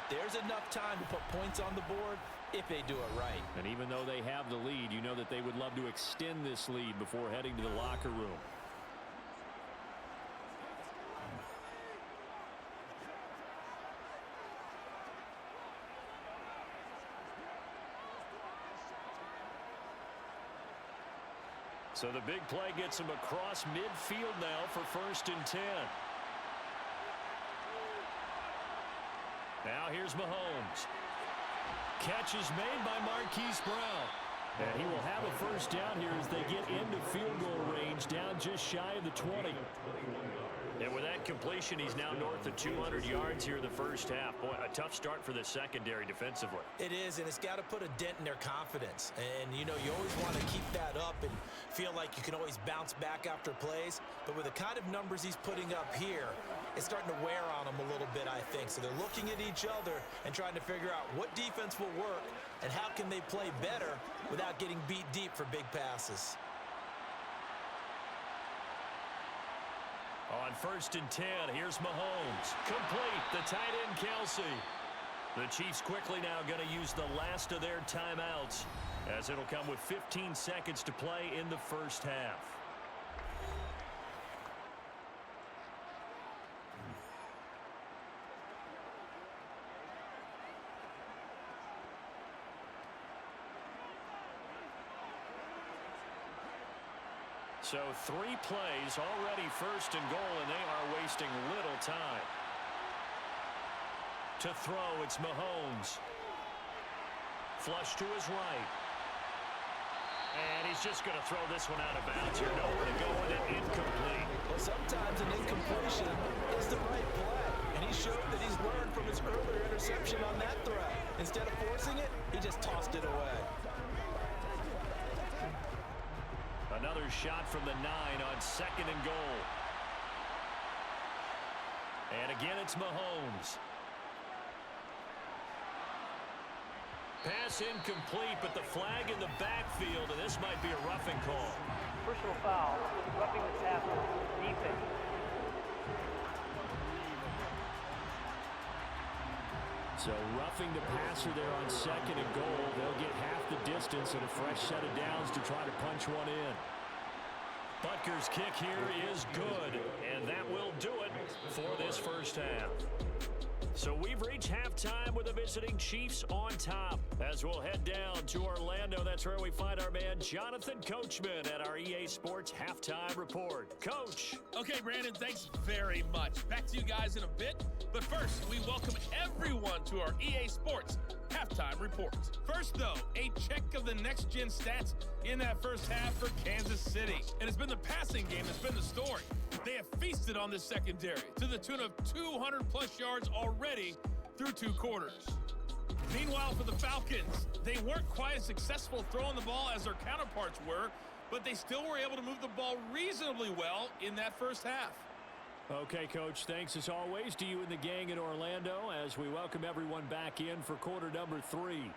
There's enough time to put points on the board if they do it right. And even though they have the lead, you know that they would love to extend this lead before heading to the locker room. So the big play gets him across midfield now for 1st and 10. Now here's Mahomes. Catch is made by Marquise Brown. And he will have a 1st down here as they get into field goal range, down just shy of the 20. And with that completion, he's now north of 200 yards here in the 1st half. Boy, a tough start for the secondary defensively. It is, and it's got to put a dent in their confidence. And, you know, you always want to keep that up and feel like you can always bounce back after plays. But with the kind of numbers he's putting up here, it's starting to wear on them a little bit, I think. So they're looking at each other and trying to figure out what defense will work and how can they play better without getting beat deep for big passes. On 1st and 10, here's Mahomes. Complete, the tight end Kelsey. The Chiefs quickly now going to use the last of their timeouts, as it'll come with 15 seconds to play in the 1st half. So 3 plays already 1st and goal, and they are wasting little time. To throw, it's Mahomes. Flush to his right. And he's just going to throw this one out of bounds here. Nowhere to go with it. Incomplete. Well, sometimes an incompletion is the right play. And he showed that he's learned from his earlier interception on that throw. Instead of forcing it, he just tossed it away. Another shot from the 9 on 2nd and goal. And again, it's Mahomes. Pass incomplete, but the flag in the backfield, and this might be a roughing call. Personal foul, roughing the tackle, defense. So roughing the passer there on 2nd and goal. They'll get half the distance and a fresh set of downs to try to punch one in. Butker's kick here is good, and that will do it for this 1st half. So we've reached halftime with the visiting Chiefs on top. As we'll head down to Orlando, that's where we find our man Jonathan Coachman at our EA Sports Halftime Report. Coach. Okay, Brandon, thanks very much. Back to you guys in a bit. But first, we welcome everyone to our EA Sports Halftime Report. First, though, a check of the next-gen stats in that 1st half for Kansas City. And it's been the passing game that's been the story. They have feasted on this secondary to the tune of 200-plus yards already through 2 quarters. Meanwhile, for the Falcons, they weren't quite as successful throwing the ball as their counterparts were, but they still were able to move the ball reasonably well in that 1st half. Okay, Coach, thanks as always to you and the gang in Orlando as we welcome everyone back in for quarter number 3.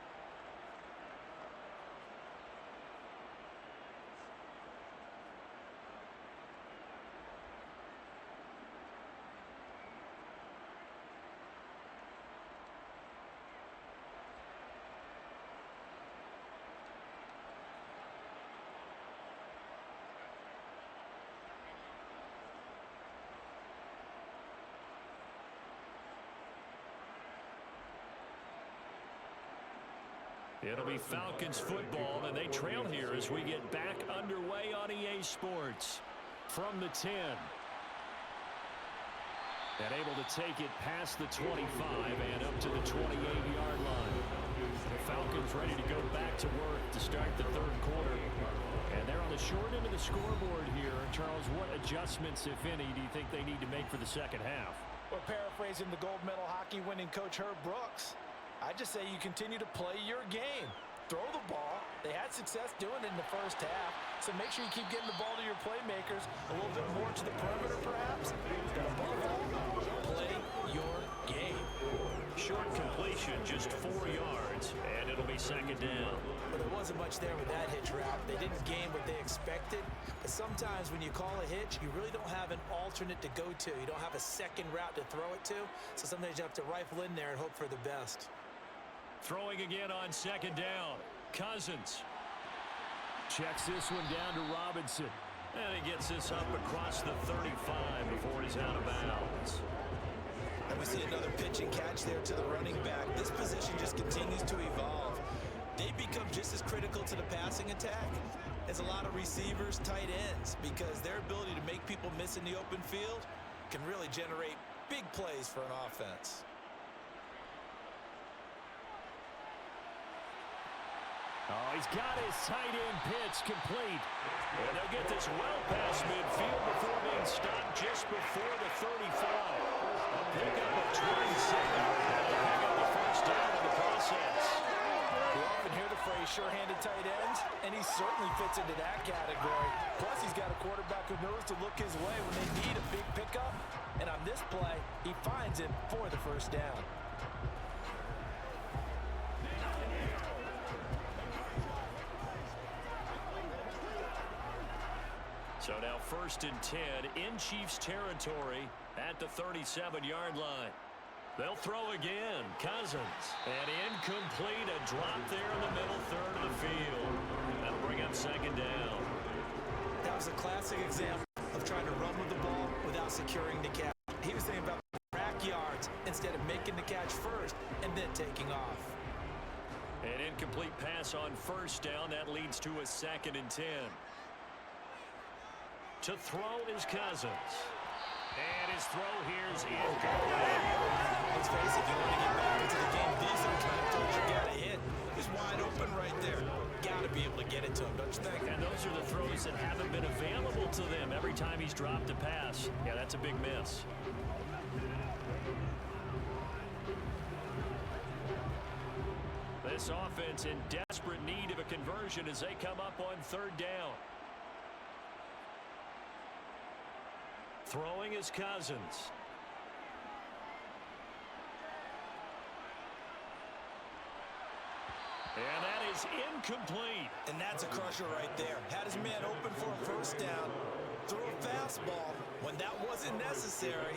It'll be Falcons football, and they trail here as we get back underway on EA Sports. From the 10. And able to take it past the 25 and up to the 28-yard line. The Falcons ready to go back to work to start the 3rd quarter. And they're on the short end of the scoreboard here. Charles, what adjustments, if any, do you think they need to make for the 2nd half? Well, paraphrasing the gold medal hockey winning coach Herb Brooks, I just say you continue to play your game. Throw the ball. They had success doing it in the 1st half, so make sure you keep getting the ball to your playmakers a little bit more to the perimeter, perhaps. But above all, play your game. Short completion, just 4 yards, and it'll be 2nd down. But there wasn't much there with that hitch route. They didn't gain what they expected. But sometimes when you call a hitch, you really don't have an alternate to go to. You don't have a 2nd route to throw it to. So sometimes you have to rifle in there and hope for the best. Throwing again on 2nd down. Cousins. Checks this one down to Robinson. And he gets this up across the 35 before he's out of bounds. And we see another pitch and catch there to the running back. This position just continues to evolve. They become just as critical to the passing attack is a lot of receivers, tight ends, because their ability to make people miss in the open field can really generate big plays for an offense. Oh, he's got his tight end pitch complete. And they'll get this well past midfield before being stopped just before the 35. A pickup of 27. And they'll pick up the first down in the process. You often hear the phrase sure-handed tight ends, and he certainly fits into that category. Plus, he's got a quarterback who knows to look his way when they need a big pickup. And on this play, he finds him for the first down. So now 1st and 10 in Chiefs territory at the 37-yard line. They'll throw again. Cousins. And incomplete. A drop there in the middle third of the field. That'll bring up 2nd down. That was a classic example of trying to run with the ball without securing the catch. He was thinking about rack yards instead of making the catch first and then taking off. An incomplete pass on 1st down. That leads to a 2nd and 10. To throw is Cousins. And his throw here's incomplete. Let's face it, if you want to get back into the game, these are the kind of throws you got to hit. He's wide open right there. Got to be able to get it to him, don't you think? And those are the throws that haven't been available to them every time he's dropped a pass. Yeah, that's a big miss. This offense in desperate need of a conversion as they come up on 3rd down. Throwing is Cousins. And that is incomplete. And that's a crusher right there. Had his man open for a 1st down. Throw a fastball when that wasn't necessary.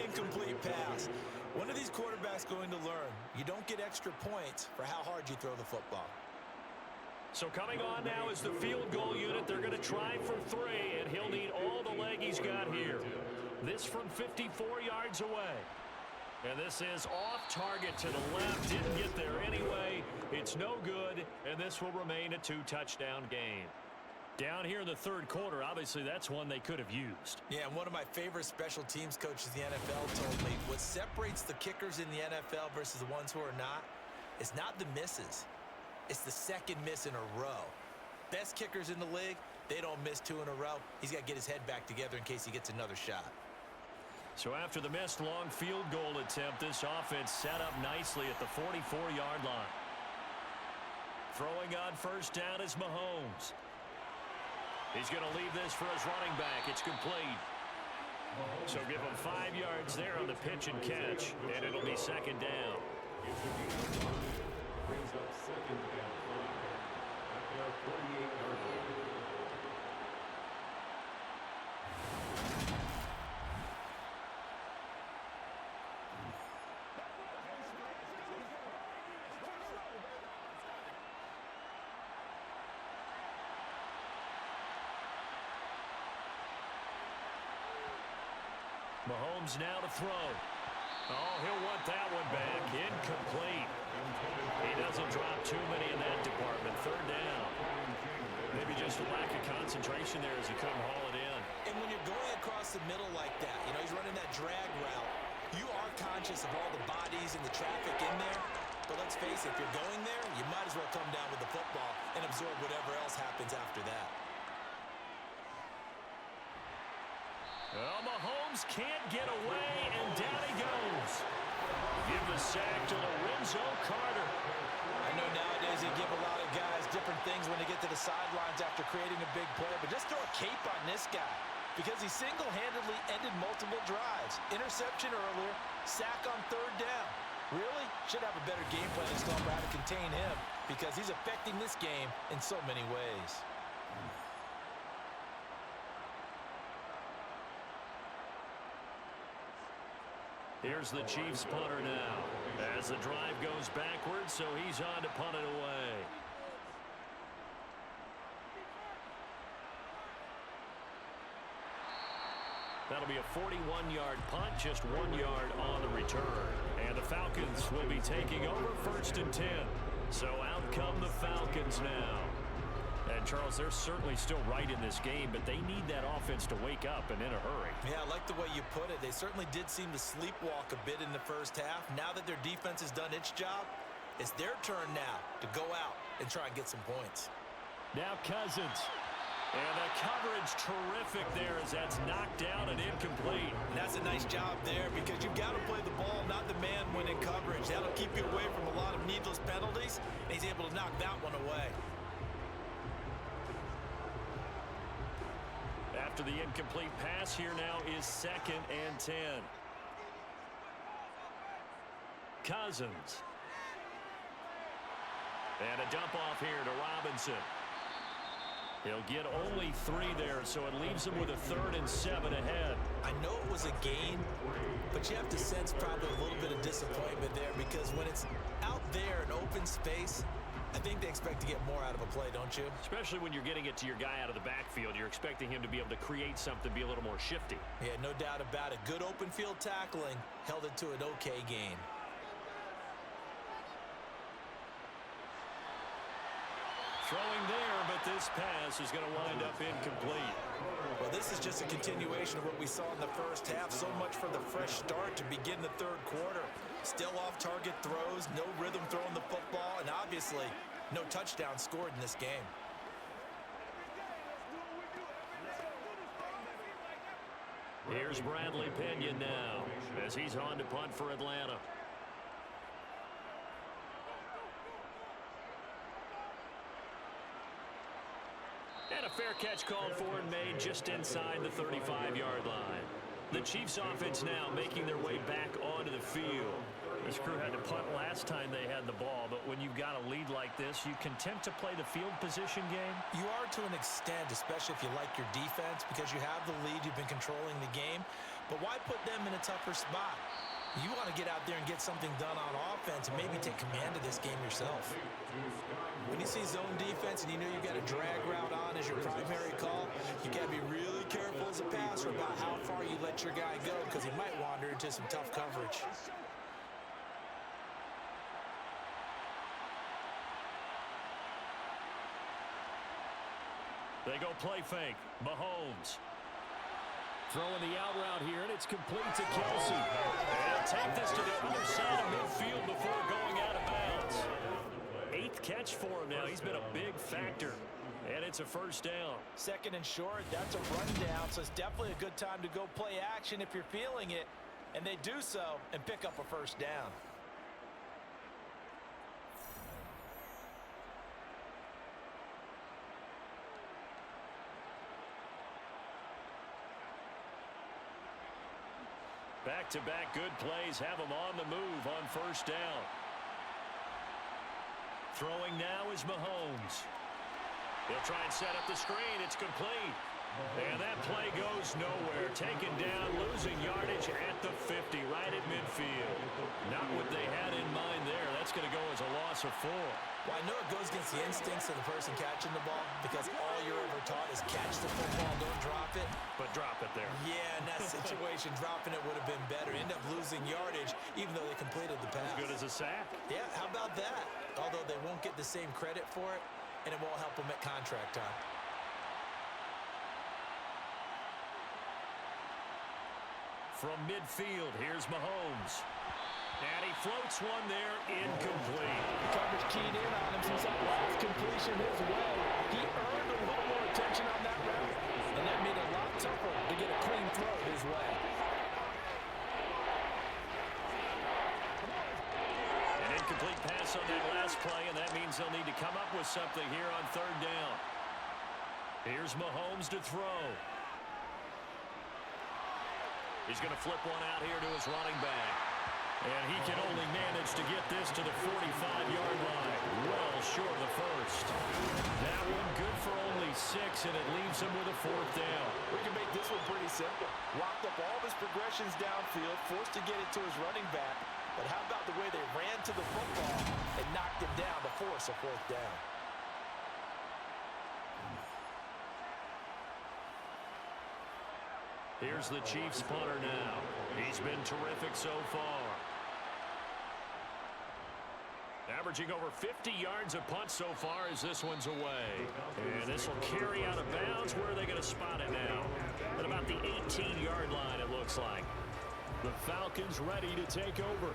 Incomplete pass. When are these quarterbacks going to learn? You don't get extra points for how hard you throw the football. So coming on now is the field goal unit. They're going to try for 3, and he'll need all the leg he's got here. This from 54 yards away. And this is off target to the left. Didn't get there anyway. It's no good, and this will remain a 2-touchdown game. Down here in the 3rd quarter, obviously that's one they could have used. Yeah, and one of my favorite special teams coaches in the NFL told me what separates the kickers in the NFL versus the ones who are not, it's not the misses. It's the 2nd miss in a row. Best kickers in the league, they don't miss 2 in a row. He's got to get his head back together in case he gets another shot. So after the missed long field goal attempt, this offense set up nicely at the 44-yard line. Throwing on 1st down is Mahomes. He's going to leave this for his running back. It's complete. So give him 5 yards there on the pitch and catch, and it'll be 2nd down. Brings up 2nd and 5 at their 48-yard line. Mahomes now to throw. Oh, he'll want that one back. Incomplete. He doesn't drop too many in that department. 3rd down. Maybe just a lack of concentration there as he couldn't haul it in. And when you're going across the middle like that, you know, he's running that drag route, you are conscious of all the bodies and the traffic in there. But let's face it, if you're going there, you might as well come down with the football and absorb whatever else happens after that. Well, Mahomes can't get away, and down he goes. Give the sack to Lorenzo Carter. I know nowadays they give a lot of guys different things when they get to the sidelines after creating a big play, but just throw a cape on this guy because he single-handedly ended multiple drives. Interception earlier, sack on 3rd down. Really? Should have a better game plan installed for how to contain him because he's affecting this game in so many ways. Here's the Chiefs punter now. As the drive goes backwards, so he's on to punt it away. That'll be a 41-yard punt, just 1 yard on the return. And the Falcons will be taking over 1st and 10. So out come the Falcons now. And And, Charles, they're certainly still right in this game, but they need that offense to wake up and in a hurry. Yeah, I like the way you put it. They certainly did seem to sleepwalk a bit in the first half. Now that their defense has done its job, it's their turn now to go out and try and get some points. Now Cousins. And the coverage terrific there as that's knocked down and incomplete. And that's a nice job there because you've got to play the ball, not the man when in coverage. That'll keep you away from a lot of needless penalties, and he's able to knock that one away. After the incomplete pass, here now is 2nd and 10. Cousins. And a dump off here to Robinson. He'll get only 3 there, so it leaves him with a 3rd and 7 ahead. I know it was a gain, but you have to sense probably a little bit of disappointment there because when it's out there in open space, I think they expect to get more out of a play, don't you? Especially when you're getting it to your guy out of the backfield. You're expecting him to be able to create something, be a little more shifty. Yeah, no doubt about it. Good open field tackling held it to an okay gain. Throwing there, but this pass is going to wind up incomplete. Well, this is just a continuation of what we saw in the first half. So much for the fresh start to begin the third quarter. Still off-target throws, no rhythm throwing the football, and obviously no touchdown scored in this game. Here's Bradley Pinion now as he's on to punt for Atlanta. And a fair catch called for and made just inside the 35-yard line. The Chiefs offense now making their way back onto the field. This crew had to punt last time they had the ball, but when you've got a lead like this, you content to play the field position game? You are to an extent, especially if you like your defense, because you have the lead, you've been controlling the game. But why put them in a tougher spot? You want to get out there and get something done on offense and maybe take command of this game yourself. When you see zone defense and you know you got a drag route on as your primary call, you got to be really careful as a passer about how far you let your guy go because he might wander into some tough coverage. They go play fake. Mahomes. Throwing the out route here, and it's complete to Kelsey. And he'll take this to the other side of midfield before going out of bounds. 8th catch for him now. He's been a big factor. And it's a first down. 2nd and short, that's a rundown, so it's definitely a good time to go play action if you're feeling it. And they do so and pick up a first down. Back-to-back good plays have him on the move on first down. Throwing now is Mahomes. He'll try and set up the screen. It's complete. And that play goes nowhere. Taken down, losing yardage at the 50, right at midfield. Not what they had in mind there. That's going to go as a loss of 4. Well, I know it goes against the instincts of the person catching the ball because all you're ever taught is catch the football, don't drop it. But drop it there. Yeah, in that situation, dropping it would have been better. End up losing yardage even though they completed the pass. As good as a sack. Yeah, how about that? Although they won't get the same credit for it, and it won't help them at contract time. From midfield, here's Mahomes. And he floats one there, incomplete. Coverage keyed in on him since that last completion his way. He earned a little more attention on that route, and that made it a lot tougher to get a clean throw his way. An incomplete pass on that last play, and that means they'll need to come up with something here on 3rd down. Here's Mahomes to throw. He's going to flip one out here to his running back. And he can only manage to get this to the 45-yard line. Well short of the first. That one good for only 6, and it leaves him with a 4th down. We can make this one pretty simple. Locked up all of his progressions downfield, forced to get it to his running back. But how about the way they ran to the football and knocked him down to force a 4th down? Here's the Chiefs punter now. He's been terrific so far. Now Averaging over 50 yards a punt so far as this one's away. And this will carry out of bounds. Where are they going to spot it now? At about the 18-yard line, it looks like. The Falcons ready to take over.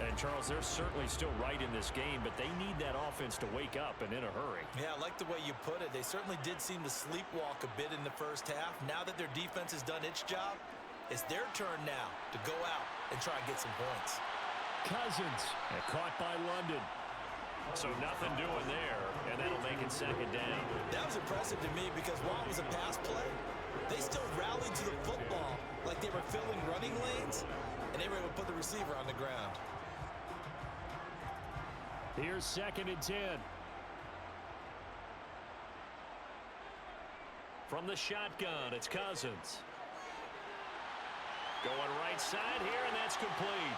And, Charles, they're certainly still right in this game, but they need that offense to wake up and in a hurry. Yeah, I like the way you put it. They certainly did seem to sleepwalk a bit in the first half. Now that their defense has done its job, it's their turn now to go out and try and get some points. Cousins, and caught by London. So nothing doing there, and that'll make it second down. That was impressive to me because while it was a pass play, they still rallied to the football like they were filling running lanes, and they were able to put the receiver on the ground. Here's 2nd and 10. From the shotgun, it's Cousins. Going right side here, and that's complete.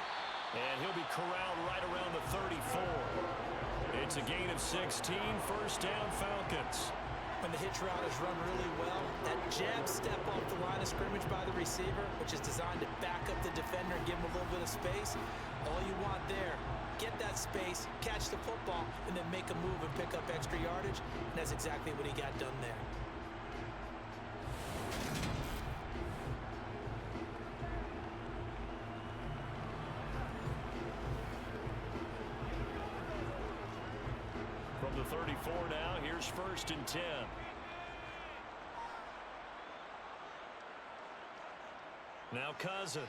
And he'll be corralled right around the 34. It's a gain of 16, first down Falcons. When the hitch route is run really well, that jab step off the line of scrimmage by the receiver, which is designed to back up the defender and give him a little bit of space, all you want there, get that space, catch the football, and then make a move and pick up extra yardage, and that's exactly what he got done there. From the 34 now, here's 1st and 10. Now Cousins.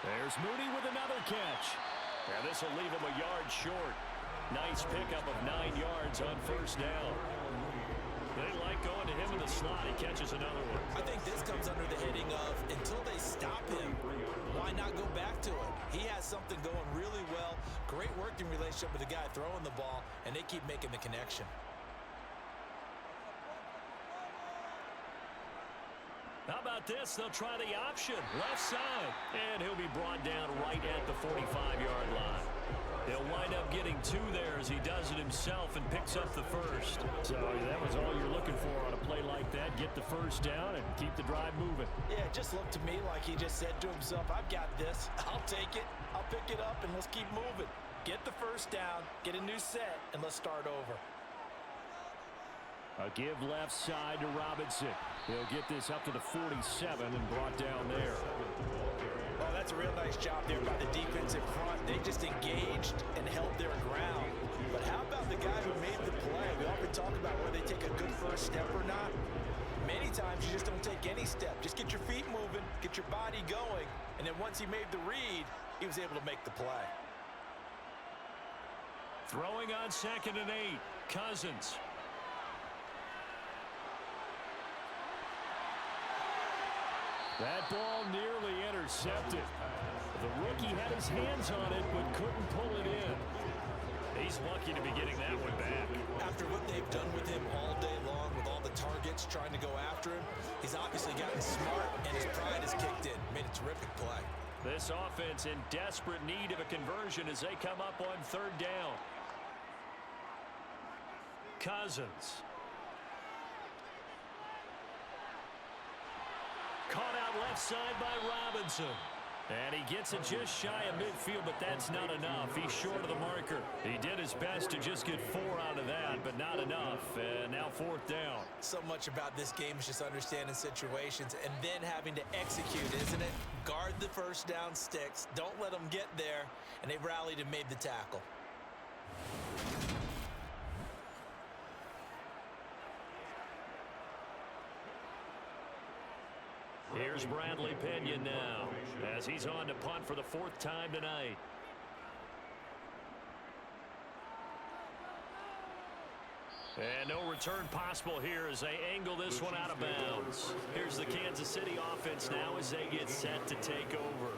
There's Mooney with another catch. And this will leave him a yard short. Nice pickup of 9 yards on first down. They like going to him in the slot. He catches another one. I think this comes under the heading of until they stop him, why not go back to it? He has something going really well. Great working relationship with the guy throwing the ball, and they keep making the connection. How about this? They'll try the option. Left side. And he'll be brought down right at the 45-yard line. He'll wind up getting 2 there as he does it himself and picks up the first. So that was all you're looking for on a play like that. Get the first down and keep the drive moving. Yeah, it just looked to me like he just said to himself, I've got this. I'll take it. I'll pick it up, and let's keep moving. Get the first down, get a new set, and let's start over. A give left side to Robinson. He'll get this up to the 47 and brought down there. Oh, that's a real nice job there by the defense in front. They just engaged and held their ground. But how about the guy who made the play? We often talk about whether they take a good first step or not. Many times you just don't take any step. Just get your feet moving, get your body going, and then once he made the read, he was able to make the play. Throwing on 2nd and 8, Cousins. That ball nearly intercepted. The rookie had his hands on it but couldn't pull it in. He's lucky to be getting that one back. After what they've done with him all day long with all the targets trying to go after him, he's obviously gotten smart and his pride has kicked in. Made a terrific play. This offense in desperate need of a conversion as they come up on 3rd down. Cousins. Caught out left side by Robinson. And he gets it just shy of midfield, but that's not enough. He's short of the marker. He did his best to just get 4 out of that, but not enough. And now 4th down. So much about this game is just understanding situations and then having to execute, isn't it? Guard the first down sticks. Don't let them get there. And they rallied and made the tackle. Here's Bradley Pinion now as he's on to punt for the 4th time tonight. And no return possible here as they angle this one out of bounds. Here's the Kansas City offense now as they get set to take over.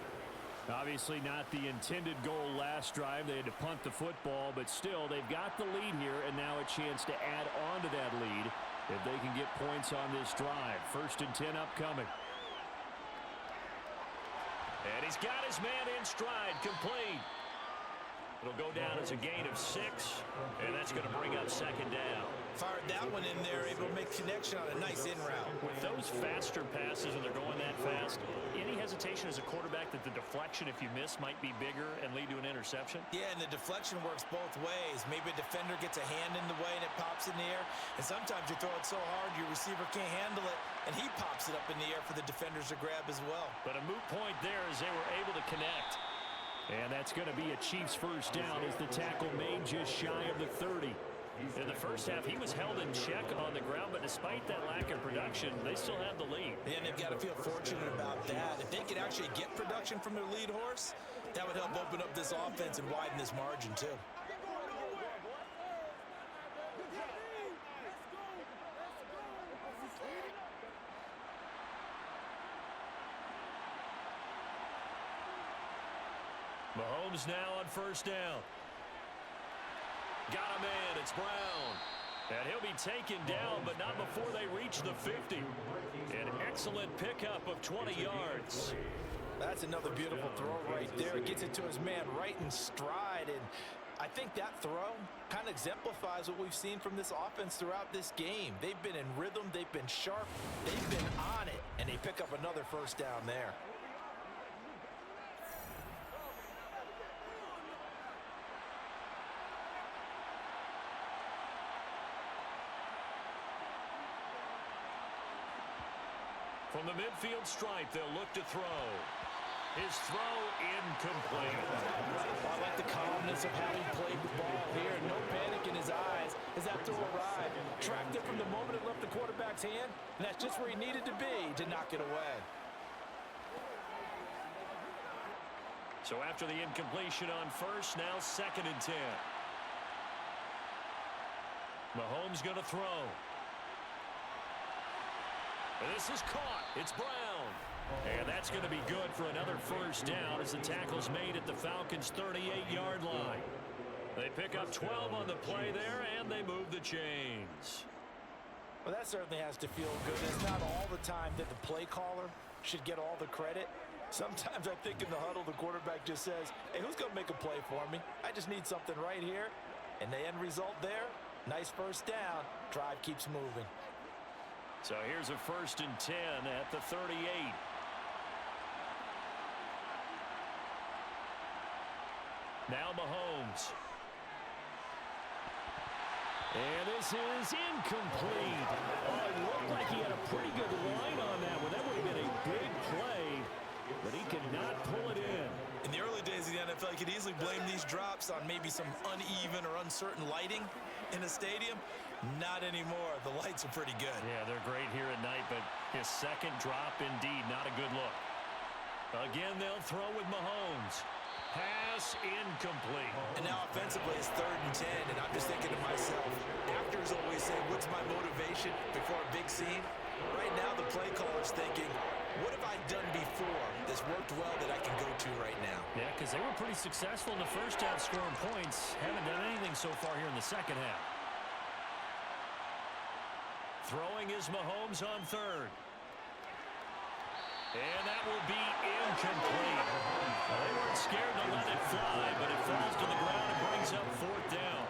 Obviously not the intended goal last drive. They had to punt the football, but still they've got the lead here and now a chance to add on to that lead if they can get points on this drive. 1st and 10 upcoming. And he's got his man in stride, complete. It'll go down as a gain of 6, and that's going to bring up 2nd down. Fired that one in there, able to make connection on a nice in route. With those faster passes and they're going that fast, any hesitation as a quarterback that the deflection, if you miss, might be bigger and lead to an interception? Yeah, and the deflection works both ways. Maybe a defender gets a hand in the way and it pops in the air. And sometimes you throw it so hard your receiver can't handle it, and he pops it up in the air for the defenders to grab as well. But a moot point there as they were able to connect. And that's going to be a Chiefs first down as the tackle made just shy of the 30. In the first half, he was held in check on the ground, but despite that lack of production, they still have the lead. And they've got to feel fortunate about that. If they could actually get production from their lead horse, that would help open up this offense and widen this margin too. Mahomes now on first down. Got a man. It's Brown. And he'll be taken down, but not before they reach the 50. An excellent pickup of 20 yards. That's another beautiful throw right there. It gets it to his man right in stride. And I think that throw kind of exemplifies what we've seen from this offense throughout this game. They've been in rhythm. They've been sharp. They've been on it. And they pick up another first down there. From the midfield stripe, they'll look to throw. His throw incomplete. I like the calmness of how he played the ball here. No panic in his eyes as that throw arrived. Tracked it from the moment it left the quarterback's hand, and that's just where he needed to be to knock it away. So after the incompletion on first, now 2nd and 10. Mahomes going to throw. This is caught. It's Brown. And that's going to be good for another first down as the tackle's made at the Falcons' 38-yard line. They pick up 12 on the play there, and they move the chains. Well, that certainly has to feel good. It's not all the time that the play caller should get all the credit. Sometimes I think in the huddle, the quarterback just says, hey, who's going to make a play for me? I just need something right here. And the end result there, nice first down. Drive keeps moving. So here's a 1st and 10 at the 38. Now Mahomes. And this is incomplete. Oh, it looked like he had a pretty good line on that one. That would have been a big play, but he could not pull it in. In the early days of the NFL, you could easily blame these drops on maybe some uneven or uncertain lighting in a stadium. Not anymore. The lights are pretty good. Yeah, they're great here at night, but his second drop, indeed, not a good look. Again, they'll throw with Mahomes. Pass incomplete. And now offensively, it's 3rd and 10, and I'm just thinking to myself, actors always say, what's my motivation before a big scene? Right now, the play caller's thinking, what have I done before that's worked well that I can go to right now? Yeah, because they were pretty successful in the first half scoring points. Haven't done anything so far here in the second half. Throwing is Mahomes on 3rd. And that will be incomplete. Well, they weren't scared to let it fly, but it falls to the ground and brings up 4th down.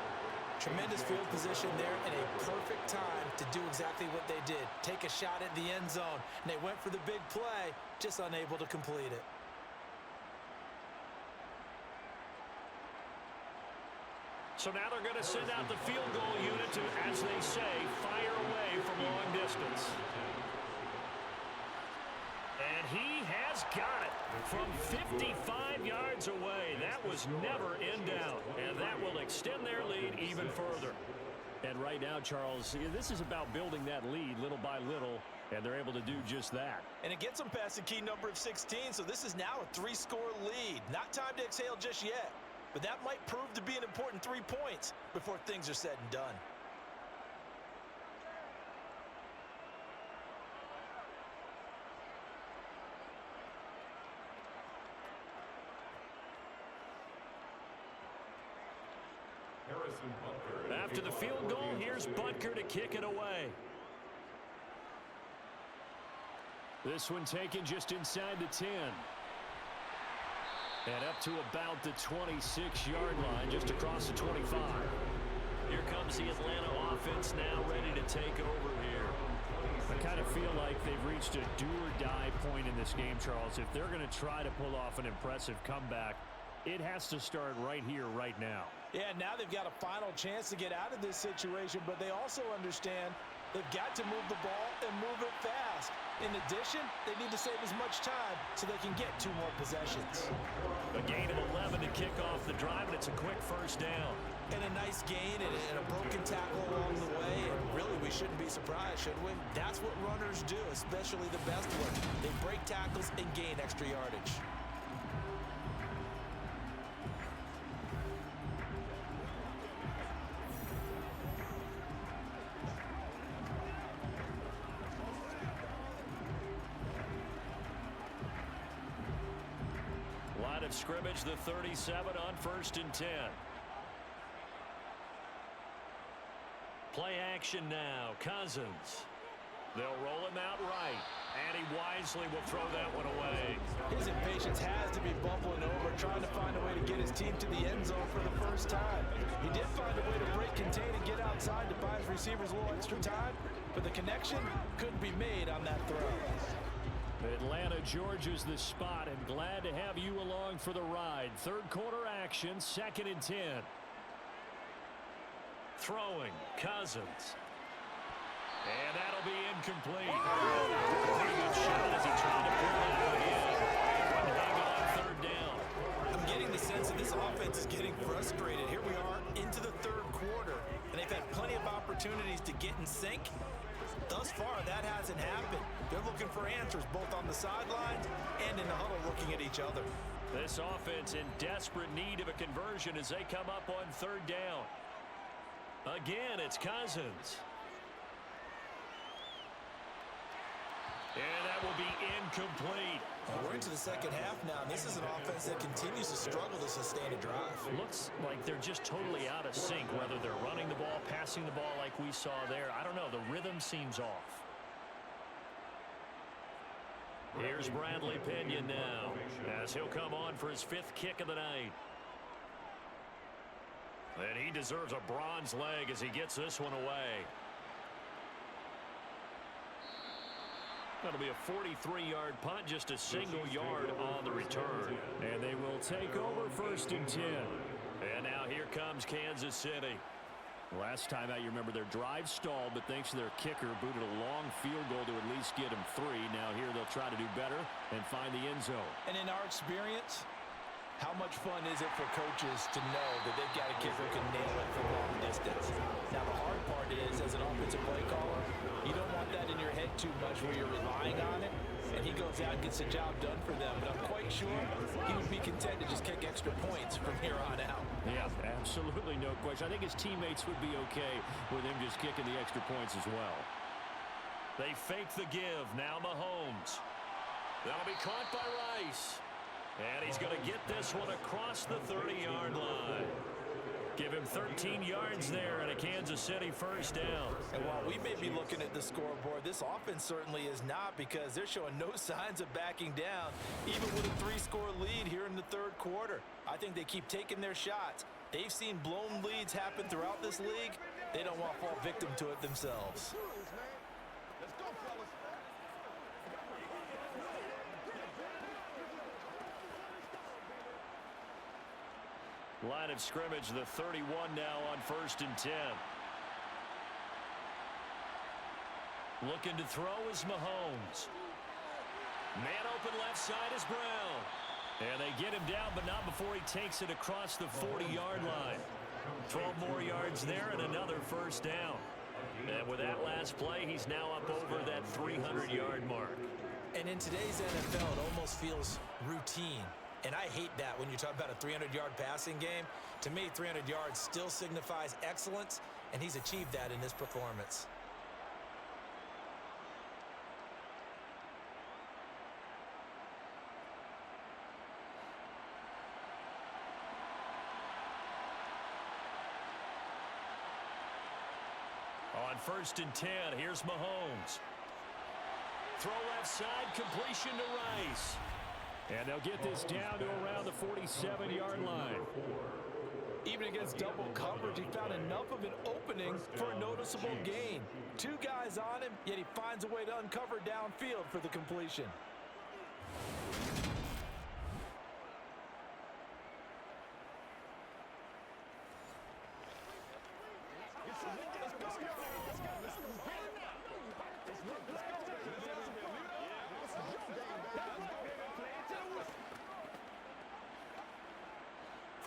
Tremendous field position there and a perfect time to do exactly what they did. Take a shot at the end zone. And they went for the big play, just unable to complete it. So now they're going to send out the field goal unit to, as they say, fire away from long distance. And he has got it from 55 yards away. That was never in doubt, and that will extend their lead even further. And right now, Charles, this is about building that lead little by little, and they're able to do just that. And it gets them past the key number of 16, so this is now a 3-score lead. Not time to exhale just yet. But that might prove to be an important 3 points before things are said and done. After the field goal, here's Butker to kick it away. This one taken just inside the 10. And up to about the 26-yard line, just across the 25. Here comes the Atlanta offense now ready to take over here. I kind of feel like they've reached a do-or-die point in this game, Charles. If they're going to try to pull off an impressive comeback, it has to start right here, right now. Yeah, now they've got a final chance to get out of this situation, but they also understand they've got to move the ball and move it fast. In addition, they need to save as much time so they can get 2 more possessions. A gain of 11 to kick off the drive, and it's a quick first down. And a nice gain and a broken tackle along the way. And really, we shouldn't be surprised, should we? That's what runners do, especially the best ones. They break tackles and gain extra yardage. Line of scrimmage, the 37 on 1st and 10. Play action now. Cousins. They'll roll him out right. And he wisely will throw that one away. His impatience has to be bubbling over, trying to find a way to get his team to the end zone for the first time. He did find a way to break, contain, and get outside to buy his receivers a little extra time, but the connection couldn't be made on that throw. Atlanta, Georgia's the spot, and glad to have you along for the ride. Third quarter action, 2nd and 10. Throwing, Cousins. And that'll be incomplete. Pretty good shot as he tried to pull that one in. Couldn't hang it on 3rd down. I'm getting the sense that this offense is getting frustrated. Here we are into the 3rd quarter, and they've had plenty of opportunities to get in sync. Thus far, that hasn't happened. They're looking for answers both on the sidelines and in the huddle looking at each other. This offense in desperate need of a conversion as they come up on 3rd down. Again, it's Cousins. And that will be incomplete. We're into the 2nd half now, and this is an offense that continues to struggle to sustain a drive. Looks like they're just totally out of sync, whether they're running the ball, passing the ball like we saw there. I don't know. The rhythm seems off. Here's Bradley Pinion now, as he'll come on for his 5th kick of the night. And he deserves a bronze leg as he gets this one away. That'll be a 43-yard punt, just a single yard on the return. And they will take over 1st and 10. And now here comes Kansas City. Last time out, you remember their drive stalled, but thanks to their kicker, booted a long field goal to at least get them 3. Now here they'll try to do better and find the end zone. And in our experience, how much fun is it for coaches to know that they've got a kicker who can nail it from long distance? Now, the hard part is, as an offensive play caller, you don't want that in your head too much where you're relying on it, and he goes out and gets the job done for them. But I'm quite sure he would be content to just kick extra points from here on out. Yeah, absolutely no question. I think his teammates would be okay with him just kicking the extra points as well. They fake the give. Now Mahomes. That'll be caught by Rice. And he's going to get this one across the 30-yard line. Give him 13 yards there and a Kansas City first down. And while we may be looking at the scoreboard, this offense certainly is not, because they're showing no signs of backing down, even with a 3-score lead here in the 3rd quarter. I think they keep taking their shots. They've seen blown leads happen throughout this league. They don't want to fall victim to it themselves. Line of scrimmage, the 31 now on 1st and 10. Looking to throw is Mahomes. Man open left side is Brown. And they get him down, but not before he takes it across the 40-yard line. 12 more yards there and another first down. And with that last play, he's now up over that 300-yard mark. And in today's NFL, it almost feels routine. And I hate that when you talk about a 300-yard passing game. To me, 300 yards still signifies excellence, and he's achieved that in this performance. On 1st and 10, here's Mahomes. Throw left side, completion to Rice. And they'll get this down to around the 47-yard line. Even against double coverage, he found enough of an opening for a noticeable gain. 2 guys on him, yet he finds a way to uncover downfield for the completion.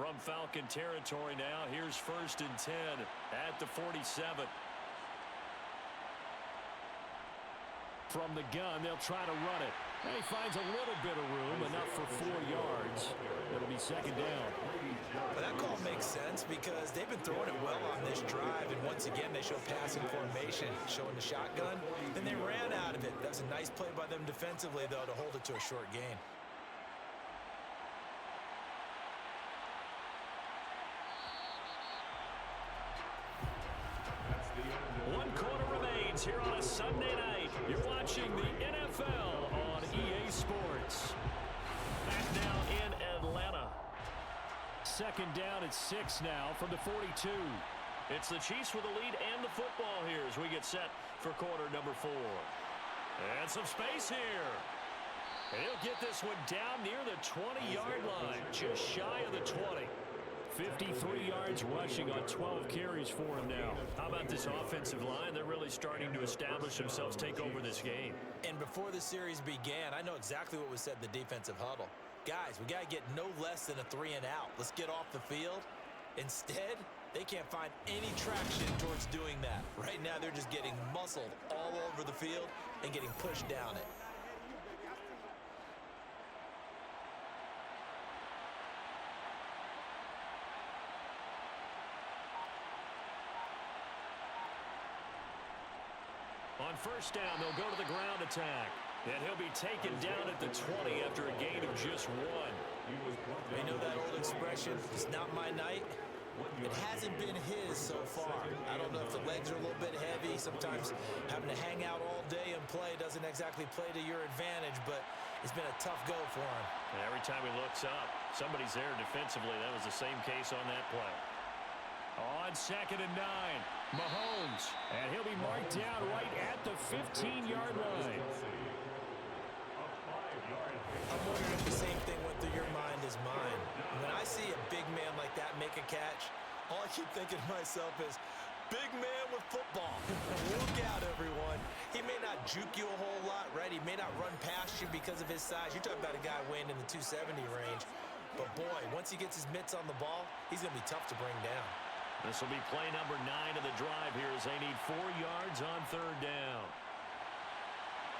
From Falcon territory now, here's 1st and 10 at the 47. From the gun, they'll try to run it. And he finds a little bit of room, enough for 4 yards. It'll be 2nd down. But that call makes sense because they've been throwing it well on this drive, and once again they show passing formation, showing the shotgun. Then they ran out of it. That was a nice play by them defensively, though, to hold it to a short gain. One quarter remains here on a Sunday night. You're watching the NFL on EA Sports. Back now in Atlanta. 2nd down at 6 now from the 42. It's the Chiefs with the lead and the football here as we get set for quarter number 4. And some space here. And he'll get this one down near the 20-yard line, just shy of the 20. 53 yards rushing on 12 carries for him now. How about this offensive line? They're really starting to establish themselves, take over this game. And before the series began, I know exactly what was said in the defensive huddle. Guys, we got to get no less than a 3 and out. Let's get off the field. Instead, they can't find any traction towards doing that. Right now, they're just getting muscled all over the field and getting pushed down it. On 1st down, they'll go to the ground attack. And he'll be taken down at the 20 after a gain of just 1. You know that old expression, it's not my night? It hasn't been his so far. I don't know if the legs are a little bit heavy. Sometimes having to hang out all day and play doesn't exactly play to your advantage, but it's been a tough go for him. And every time he looks up, somebody's there defensively. That was the same case on that play. On 2nd and 9, Mahomes. And he'll be marked down right at the 15-yard line. I'm wondering if the same thing went through your mind as mine. When I see a big man like that make a catch, all I keep thinking to myself is, big man with football. Look out, everyone. He may not juke you a whole lot, right? He may not run past you because of his size. You're talking about a guy weighing in the 270 range. But, boy, once he gets his mitts on the ball, he's going to be tough to bring down. This will be play number 9 of the drive here as they need 4 yards on 3rd down.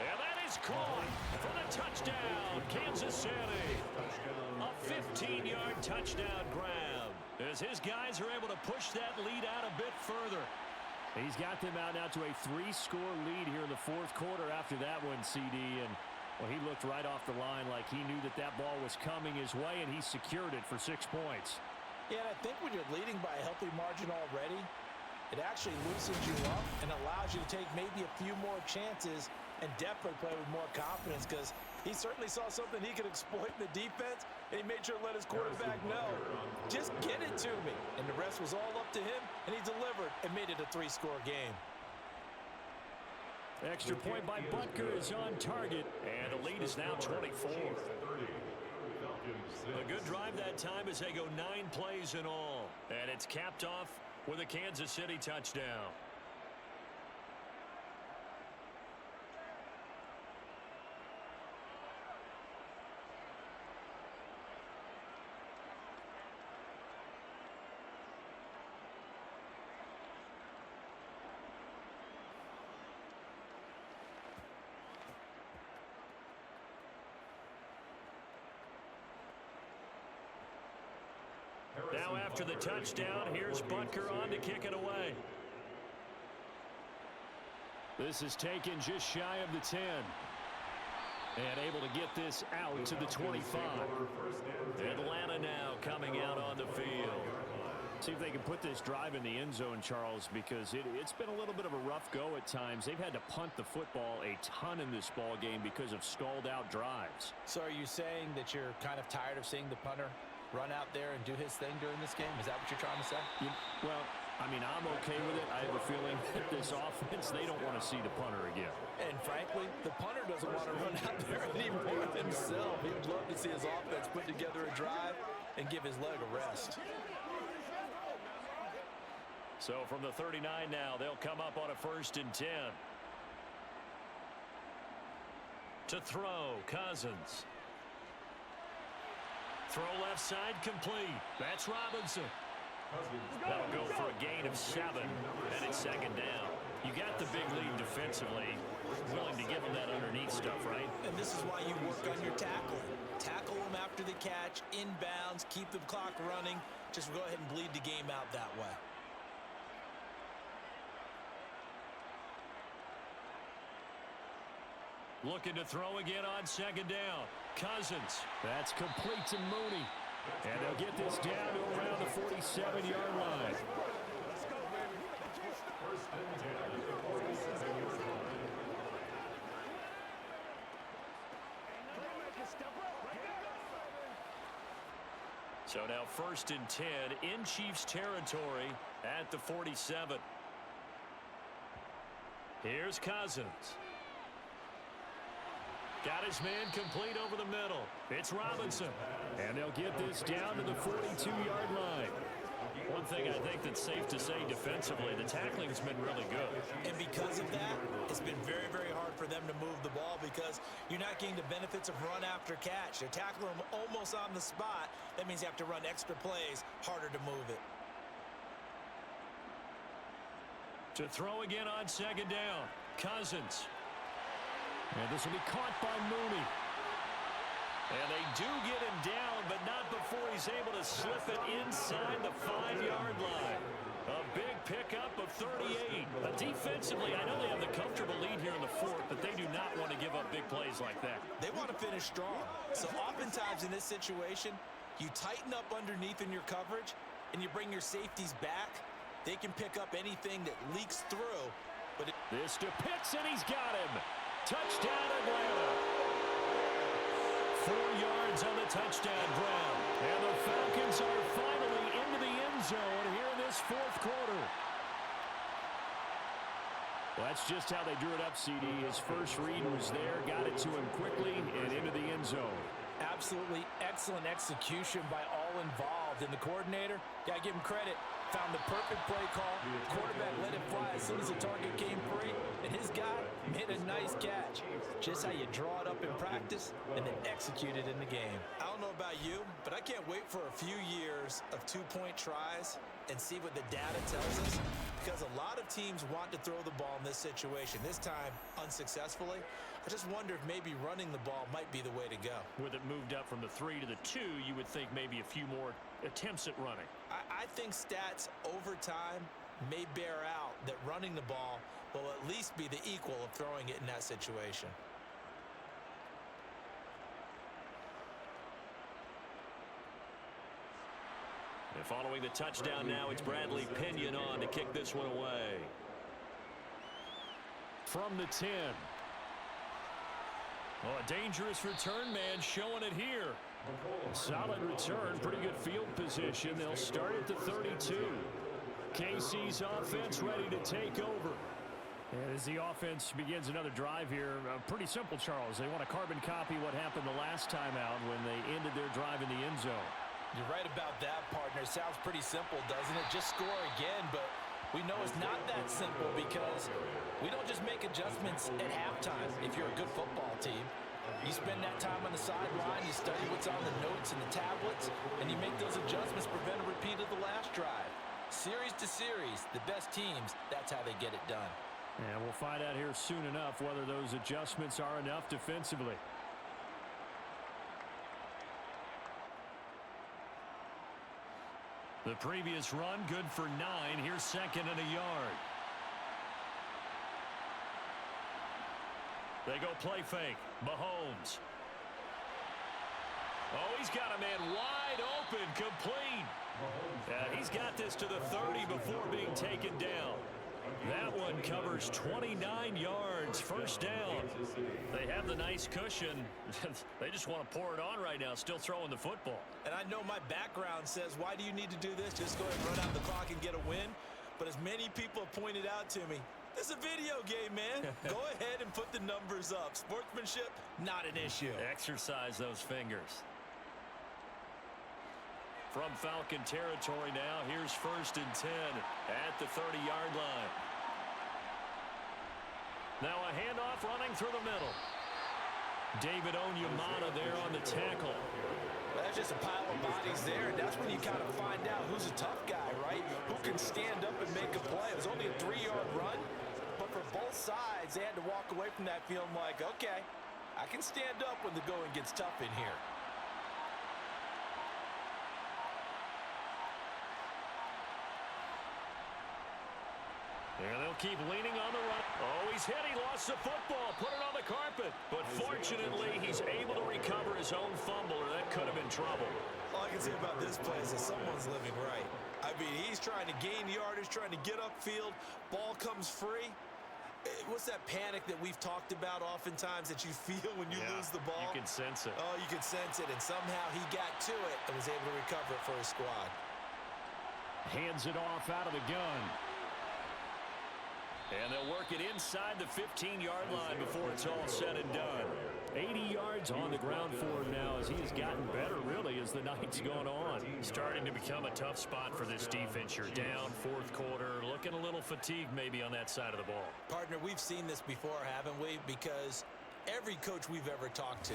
And that is caught for the touchdown, Kansas City. A 15-yard touchdown grab as his guys are able to push that lead out a bit further. He's got them out now to a 3-score lead here in the 4th quarter after that one, CD. And, well, he looked right off the line like he knew that that ball was coming his way, and he secured it for 6 points. Yeah, and I think when you're leading by a healthy margin already, it actually loosens you up and allows you to take maybe a few more chances and definitely play with more confidence because he certainly saw something he could exploit in the defense, and he made sure to let his quarterback know, just get it to me. And the rest was all up to him, and he delivered and made it a 3-score game. Extra point by Butker is on target, and the lead is now 24. A good drive that time as they go 9 plays in all. And it's capped off with a Kansas City touchdown. Now after the touchdown, here's Butker on to kick it away. This is taken just shy of the 10. And able to get this out to the 25. Atlanta now coming out on the field. See if they can put this drive in the end zone, Charles, because it's been a little bit of a rough go at times. They've had to punt the football a ton in this ball game because of stalled-out drives. So are you saying that you're kind of tired of seeing the punter run out there and do his thing during this game? Is that what you're trying to say? Well, I mean, I'm okay with it. I have a feeling that this offense, they don't want to see the punter again. And frankly, the punter doesn't want to run out there anymore himself. He'd love to see his offense put together a drive and give his leg a rest. So from the 39 now, they'll come up on a 1st and 10. To throw, Cousins. Throw left side complete. That's Robinson. That'll go for a gain of 7, and it's 2nd down. You got the big lead defensively. Willing to give them that underneath stuff, right? And this is why you work on your tackling. Tackle them after the catch, inbounds, keep the clock running. Just go ahead and bleed the game out that way. Looking to throw again on 2nd down. Cousins. That's complete to Mooney. And they'll get this down to around the 47-yard line. So now 1st and 10 in Chiefs territory at the 47. Here's Cousins. Got his man complete over the middle. It's Robinson. And they'll get this down to the 42-yard line. One thing I think that's safe to say defensively, the tackling's been really good. And because of that, it's been very, very hard for them to move the ball because you're not getting the benefits of run after catch. They're tackling them almost on the spot. That means you have to run extra plays, harder to move it. To throw again on 2nd down. Cousins. And this will be caught by Mooney. And they do get him down, but not before he's able to slip it inside the 5-yard line. A big pickup of 38. Defensively, I know they have the comfortable lead here in the 4th, but they do not want to give up big plays like that. They want to finish strong. So oftentimes in this situation, you tighten up underneath in your coverage, and you bring your safeties back. They can pick up anything that leaks through. But this to Pitts, and he's got him. Touchdown, Atlanta. 4 yards on the touchdown grab. And the Falcons are finally into the end zone here in this 4th quarter. Well, that's just how they drew it up, CD. His first read was there, got it to him quickly, and into the end zone. Absolutely excellent execution by all involved. And the coordinator, got to give him credit, found the perfect play call. Quarterback let it fly as soon as the target came free. And his guy made a nice catch. Just how you draw it up in practice and then execute it in the game. I don't know about you, but I can't wait for a few years of 2-point tries and see what the data tells us. Because a lot of teams want to throw the ball in this situation. This time, unsuccessfully. I just wonder if maybe running the ball might be the way to go. With it moved up from the 3 to the 2, you would think maybe a few more attempts at running. I think stats over time may bear out that running the ball will at least be the equal of throwing it in that situation. And following the touchdown now, it's Bradley Pinion on to kick this one away. From the 10. Oh, a dangerous return man showing it here. A solid return, pretty good field position. They'll start at the 32. KC's offense ready to take over. And as the offense begins another drive here, pretty simple, Charles. They want to carbon copy what happened the last time out when they ended their drive in the end zone. You're right about that, partner. Sounds pretty simple, doesn't it? Just score again, but we know it's not that simple because we don't just make adjustments at halftime if you're a good football team. You spend that time on the sideline, you study what's on the notes and the tablets, and you make those adjustments, prevent a repeat of the last drive. Series to series, the best teams, that's how they get it done. And we'll find out here soon enough whether those adjustments are enough defensively. The previous run, good for 9. Here's 2nd and a yard. They go play fake. Mahomes. Oh, he's got a man wide open, complete. He's got this to the 30 before being taken down. That one covers 29 yards, first down. They have the nice cushion. They just want to pour it on right now, still throwing the football. And I know my background says, why do you need to do this? Just go ahead and run out the clock and get a win. But as many people have pointed out to me, this is a video game, man. Go ahead and put the numbers up. Sportsmanship, not an issue. Exercise those fingers. From Falcon territory now, here's 1st and 10 at the 30-yard line. Now a handoff running through the middle. David Onyemata there on the tackle. That's just a pile of bodies there, and that's when you kind of find out who's a tough guy, right? Who can stand up and make a play. It was only a 3-yard run, but for both sides, they had to walk away from that feeling like, okay, I can stand up when the going gets tough in here. And they'll keep leaning on the run. Oh, he's hit. He lost the football. Put it on the carpet. But fortunately, he's able to recover his own fumble, or that could have been trouble. All I can say about this play is that someone's living right. I mean, he's trying to gain yardage, trying to get upfield. Ball comes free. What's that panic that we've talked about oftentimes that you feel when you lose the ball? You can sense it. Oh, you can sense it. And somehow he got to it and was able to recover it for his squad. Hands it off out of the gun. And they'll work it inside the 15-yard line before it's all said and done. 80 yards on the ground for him now as he has gotten better, really, as the night's gone on. Starting to become a tough spot for this defense. You're down, 4th quarter, looking a little fatigued maybe on that side of the ball. Partner, we've seen this before, haven't we? Because every coach we've ever talked to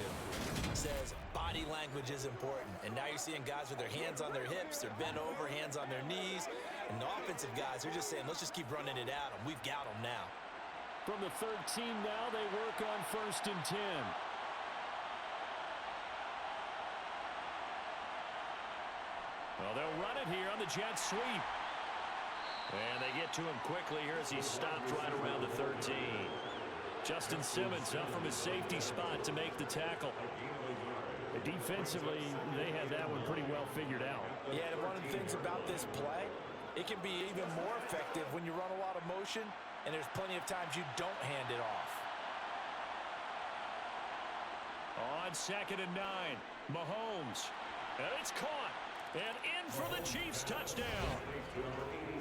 says body language is important. And now you're seeing guys with their hands on their hips, they're bent over, hands on their knees. And the offensive guys, they're just saying, let's just keep running it at them. We've got them now. From the 13 now, they work on 1st and 10. Well, they'll run it here on the jet sweep. And they get to him quickly here as he's stopped right around the 13. Justin Simmons up from his safety spot to make the tackle. Defensively, they had that one pretty well figured out. Yeah, and one of the things about this play, it can be even more effective when you run a lot of motion, and there's plenty of times you don't hand it off. On 2nd and 9, Mahomes. And it's caught. And in for the Chiefs touchdown.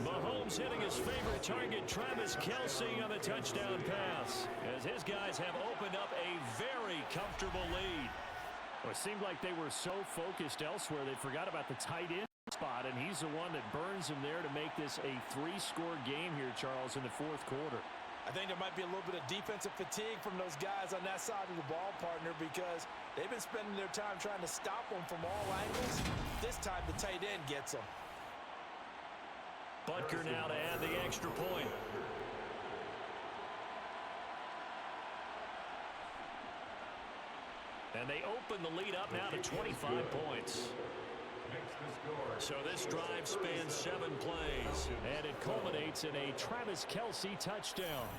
Mahomes hitting his favorite target, Travis Kelce, on the touchdown pass, as his guys have opened up a very comfortable lead. Well, it seemed like they were so focused elsewhere, they forgot about the tight end spot, and he's the one that burns him there to make this a 3-score game here, Charles, in the 4th quarter. I think there might be a little bit of defensive fatigue from those guys on that side of the ball, partner, because they've been spending their time trying to stop them from all angles. This time, the tight end gets them. Butker now to add the extra point. And they open the lead up now to 25 points. So this drive spans 7 plays, and it culminates in a Travis Kelce touchdown.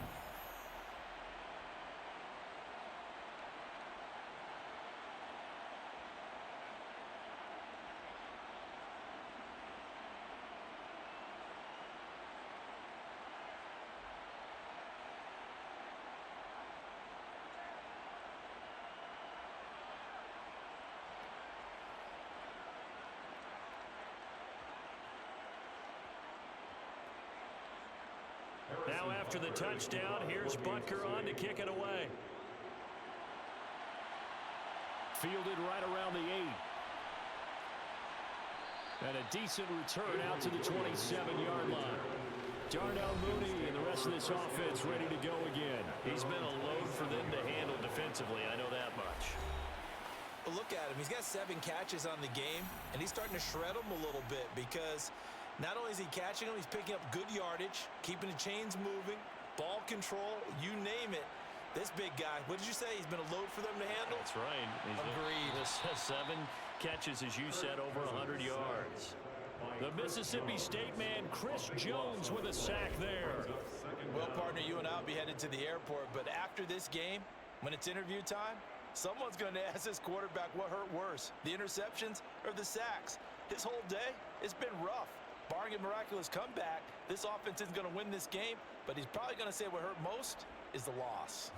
Now after the touchdown, here's Butker on to kick it away. Fielded right around the 8. And a decent return out to the 27-yard line. Darnell Mooney and the rest of this offense ready to go again. He's been a load for them to handle defensively, I know that much. But look at him. He's got 7 catches on the game, and he's starting to shred them a little bit because not only is he catching them, he's picking up good yardage, keeping the chains moving, ball control, you name it. This big guy, what did you say? He's been a load for them to handle? That's right. Agreed. 7 catches, as you said, over 100 yards. The Mississippi State man, Chris Jones, with a sack there. Well, partner, you and I will be headed to the airport, but after this game, when it's interview time, Someone's going to ask this quarterback what hurt worse, the interceptions or the sacks. His whole day, it's been rough. Barring a miraculous comeback, this offense isn't going to win this game, but he's probably going to say what hurt most is the loss.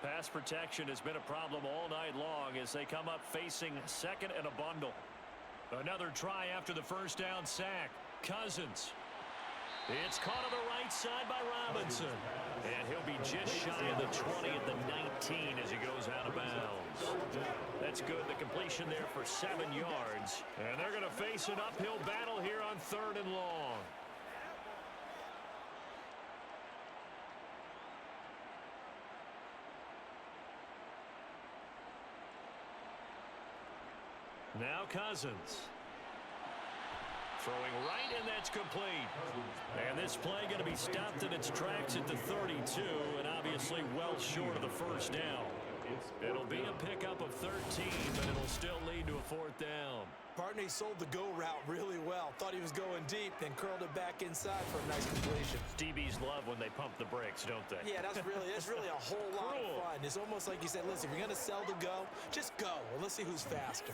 Pass protection has been a problem all night long as they come up facing second and a bundle. Another try after the first down sack. Cousins. It's caught on the right side by Robinson. And he'll be just shy of the 20 at the 19 as he goes out of bounds. That's good. The completion there for 7 yards. And they're going to face an uphill battle here on 3rd and long. Now Cousins. Throwing right, and that's complete. And this play going to be stopped in its tracks at the 32, and obviously well short of the first down. It'll be a pickup of 13, but it'll still lead to a 4th down. Partner, he sold the go route really well. Thought he was going deep, then curled it back inside for a nice completion. DBs love when they pump the brakes, don't they? Yeah, that's really a whole lot of fun. It's almost like you said, listen, if you're going to sell the go, just go. Well, let's see who's faster.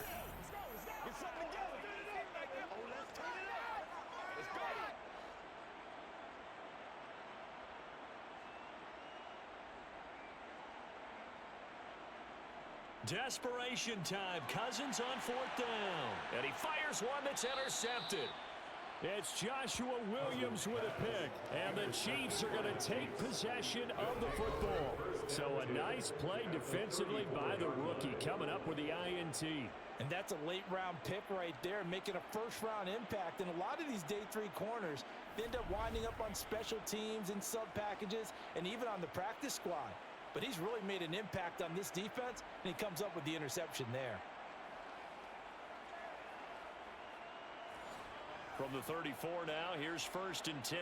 Desperation time. Cousins on 4th down. And he fires one that's intercepted. It's Joshua Williams with a pick. And the Chiefs are going to take possession of the football. So a nice play defensively by the rookie coming up with the INT. And that's a late-round pick right there, making a first-round impact. And a lot of these day 3 corners, they end up winding up on special teams and sub-packages and even on the practice squad. But he's really made an impact on this defense, and he comes up with the interception there. From the 34 now, here's 1st and 10.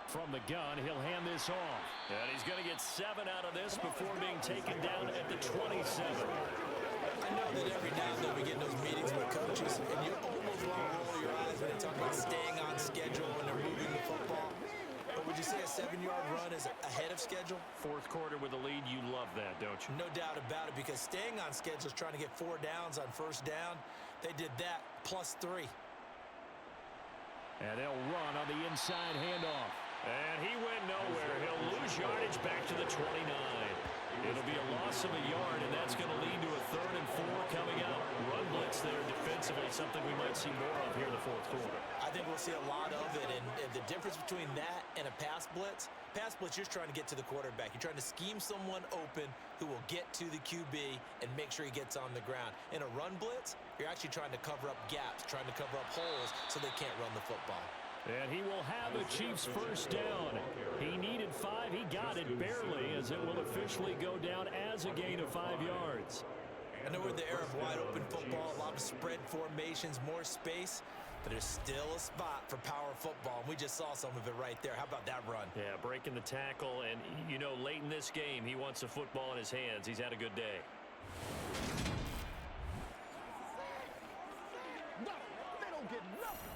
From the gun, he'll hand this off. And he's going to get 7 out of this before being taken down at the 27. I know that every now and then we get in those meetings with coaches, and you almost want to roll your eyes when they talk about staying on schedule when they're moving the football. But would you say a 7-yard run is ahead of schedule? 4th quarter with a lead, you love that, don't you? No doubt about it, because staying on schedule is trying to get 4 downs on 1st down. They did that, +3. And they'll run on the inside handoff. And he went nowhere. He'll lose yardage back to the 29. It'll be a loss of a yard, and that's going to lead to a 3rd and 4 coming up. Run blitz there defensively, something we might see more of here in the 4th quarter. I think we'll see a lot of it, and the difference between that and a pass blitz, you're trying to get to the quarterback. You're trying to scheme someone open who will get to the QB and make sure he gets on the ground. In a run blitz, you're actually trying to cover up gaps, trying to cover up holes so they can't run the football. And he will have a Chiefs 1st down. He needed 5. He got it barely, as it will officially go down as a gain of 5 yards. I know we're in the era of wide-open football, a lot of spread formations, more space, but there's still a spot for power football, and we just saw some of it right there. How about that run? Yeah, breaking the tackle, and, you know, late in this game, he wants the football in his hands. He's had a good day. No, they don't get nothing.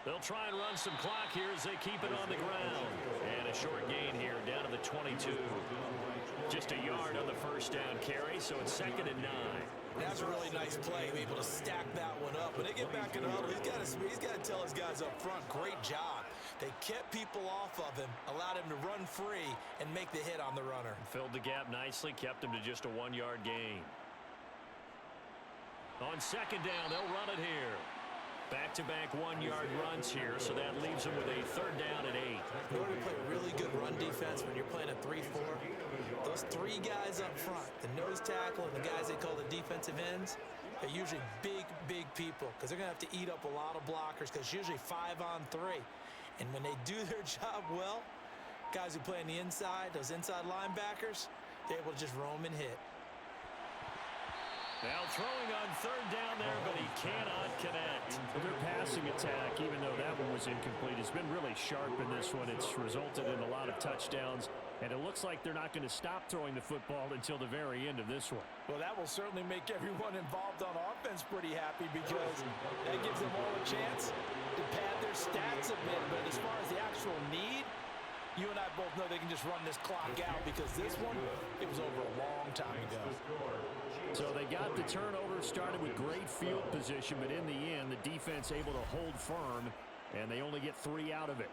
They'll try and run some clock here as they keep it on the ground. And a short gain here down to the 22. Just a yard on the 1st down carry, so it's 2nd and 9. That's a really nice play, able to stack that one up. When they get back in the huddle, he's got to tell his guys up front, great job. They kept people off of him, allowed him to run free and make the hit on the runner. Filled the gap nicely, kept him to just a 1-yard gain. On 2nd down, they'll run it here. Back-to-back 1-yard runs here, so that leaves them with a 3rd down and 8. In order to play really good run defense when you're playing a 3-4, those 3 guys up front, the nose tackle and the guys they call the defensive ends, they're usually big people because they're going to have to eat up a lot of blockers because it's usually 5-on-3. And when they do their job well, guys who play on the inside, those inside linebackers, they're able to just roam and hit. Now throwing on third down there, but he cannot connect. Their passing attack, even though that one was incomplete, has been really sharp in this one. It's resulted in a lot of touchdowns, and it looks like they're not going to stop throwing the football until the very end of this one. Well, that will certainly make everyone involved on offense pretty happy because that gives them all a chance to pad their stats a bit. But as far as the actual need, you and I both know they can just run this clock out because this one, it was over a long time ago. So they got the turnover, started with great field position, but in the end, the defense able to hold firm, and they only get 3 out of it.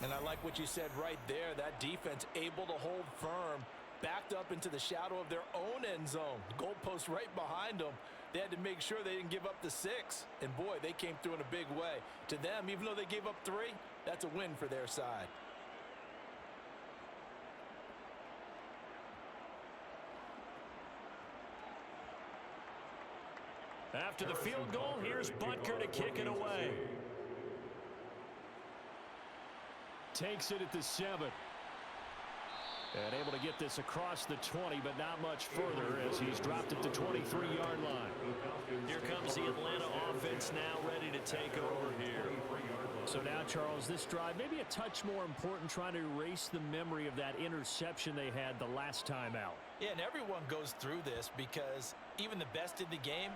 And I like what you said right there. That defense able to hold firm, backed up into the shadow of their own end zone. Goalpost right behind them. They had to make sure they didn't give up the 6. And boy, they came through in a big way. To them, even though they gave up 3, that's a win for their side. After the field goal, here's Butker to kick it away. Takes it at the 7. And able to get this across the 20, but not much further as he's dropped it to 23-yard line. Here comes the Atlanta offense now ready to take over here. So now, Charles, this drive maybe a touch more important, trying to erase the memory of that interception they had the last time out. Yeah, and everyone goes through this because even the best in the game,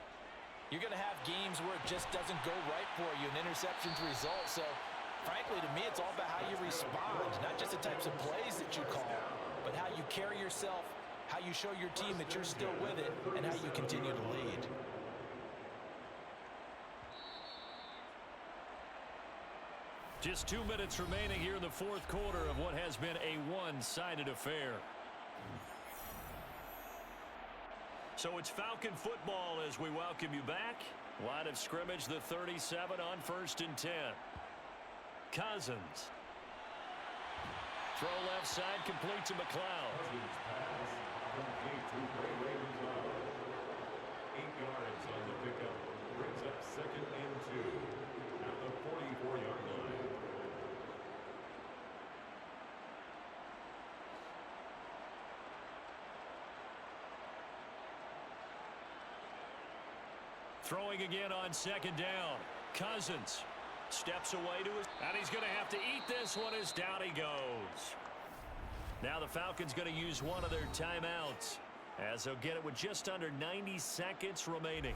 you're going to have games where it just doesn't go right for you, and interceptions result. So, frankly, to me, it's all about how you respond, not just the types of plays that you call, but how you carry yourself, how you show your team that you're still with it, and how you continue to lead. Just 2 minutes remaining here in the fourth quarter of what has been a one-sided affair. So it's Falcon football as we welcome you back. Line of scrimmage, the 37 on 1st and 10. Cousins. Throw left side, complete to McLeod. 8 yards on the pickup. Brings up 2nd and 2 at the 44-yard line. Throwing again on 2nd down. Cousins steps away to his, and he's going to have to eat this one as down he goes. Now the Falcons going to use one of their timeouts as they'll get it with just under 90 seconds remaining.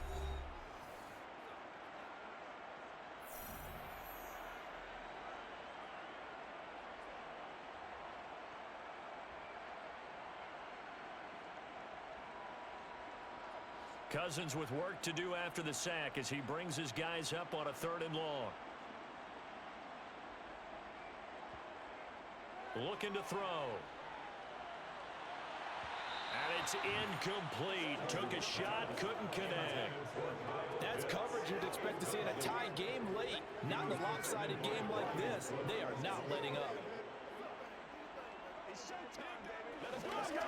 Cousins with work to do after the sack as he brings his guys up on a 3rd and long. Looking to throw. And it's incomplete. Took a shot, couldn't connect. That's coverage you'd expect to see in a tie game late. Not in a lopsided game like this. They are not letting up. Let's go.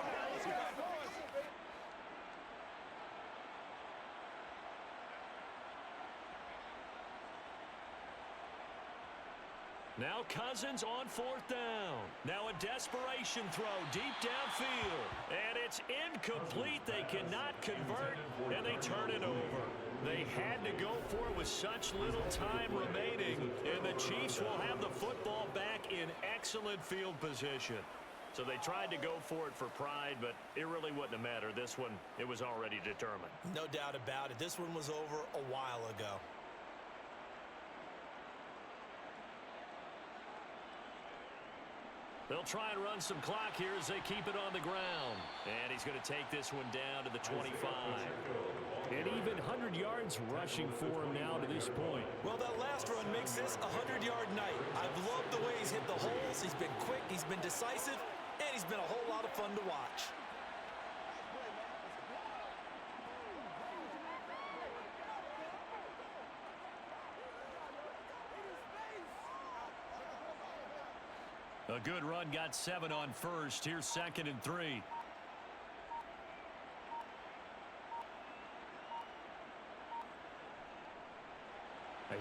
Now Cousins on 4th down. Now a desperation throw deep downfield. And it's incomplete. They cannot convert, and they turn it over. They had to go for it with such little time remaining, and the Chiefs will have the football back in excellent field position. So they tried to go for it for pride, but it really wouldn't have mattered. This one, it was already determined. No doubt about it. This one was over a while ago. They'll try and run some clock here as they keep it on the ground. And he's going to take this one down to the 25. And even 100 yards rushing for him now to this point. Well, that last run makes this a 100-yard night. I've loved the way he's hit the holes. He's been quick, he's been decisive, and he's been a whole lot of fun to watch. A good run, got 7 on 1st. Here's 2nd and 3.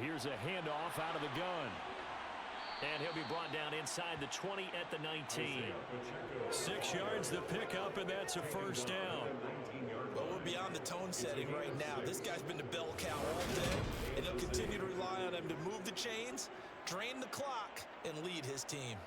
Here's a handoff out of the gun. And he'll be brought down inside the 20 at the 19. 6 yards the pickup, and that's a first down. Well, we're beyond the tone setting right now. This guy's been the bell cow all day, and he'll continue to rely on him to move the chains, drain the clock, and lead his team.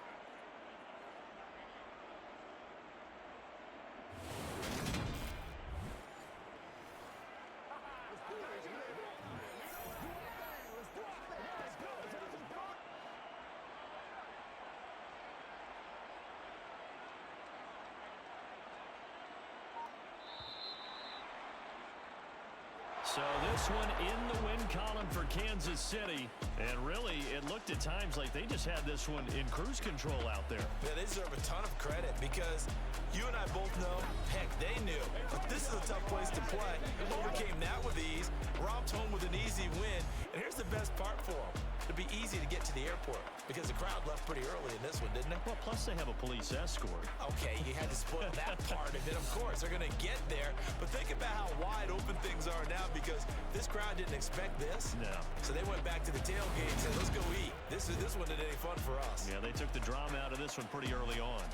So this one in the win column for Kansas City. And really, it looked at times like they just had this one in cruise control out there. Yeah, they deserve a ton of credit because you and I both know, heck, they knew. But this is a tough place to play. Overcame that with ease, romped home with an easy win. And here's the best part for them. It'd be easy to get to the airport because the crowd left pretty early in this one, didn't it? Well, plus they have a police escort. Okay, you had to spoil that part of it. Of course, they're going to get there. But think about how wide open things are now because this crowd didn't expect this. No. So they went back to the tailgate and said, let's go eat. This one isn't any fun for us. Yeah, they took the drama out of this one pretty early on.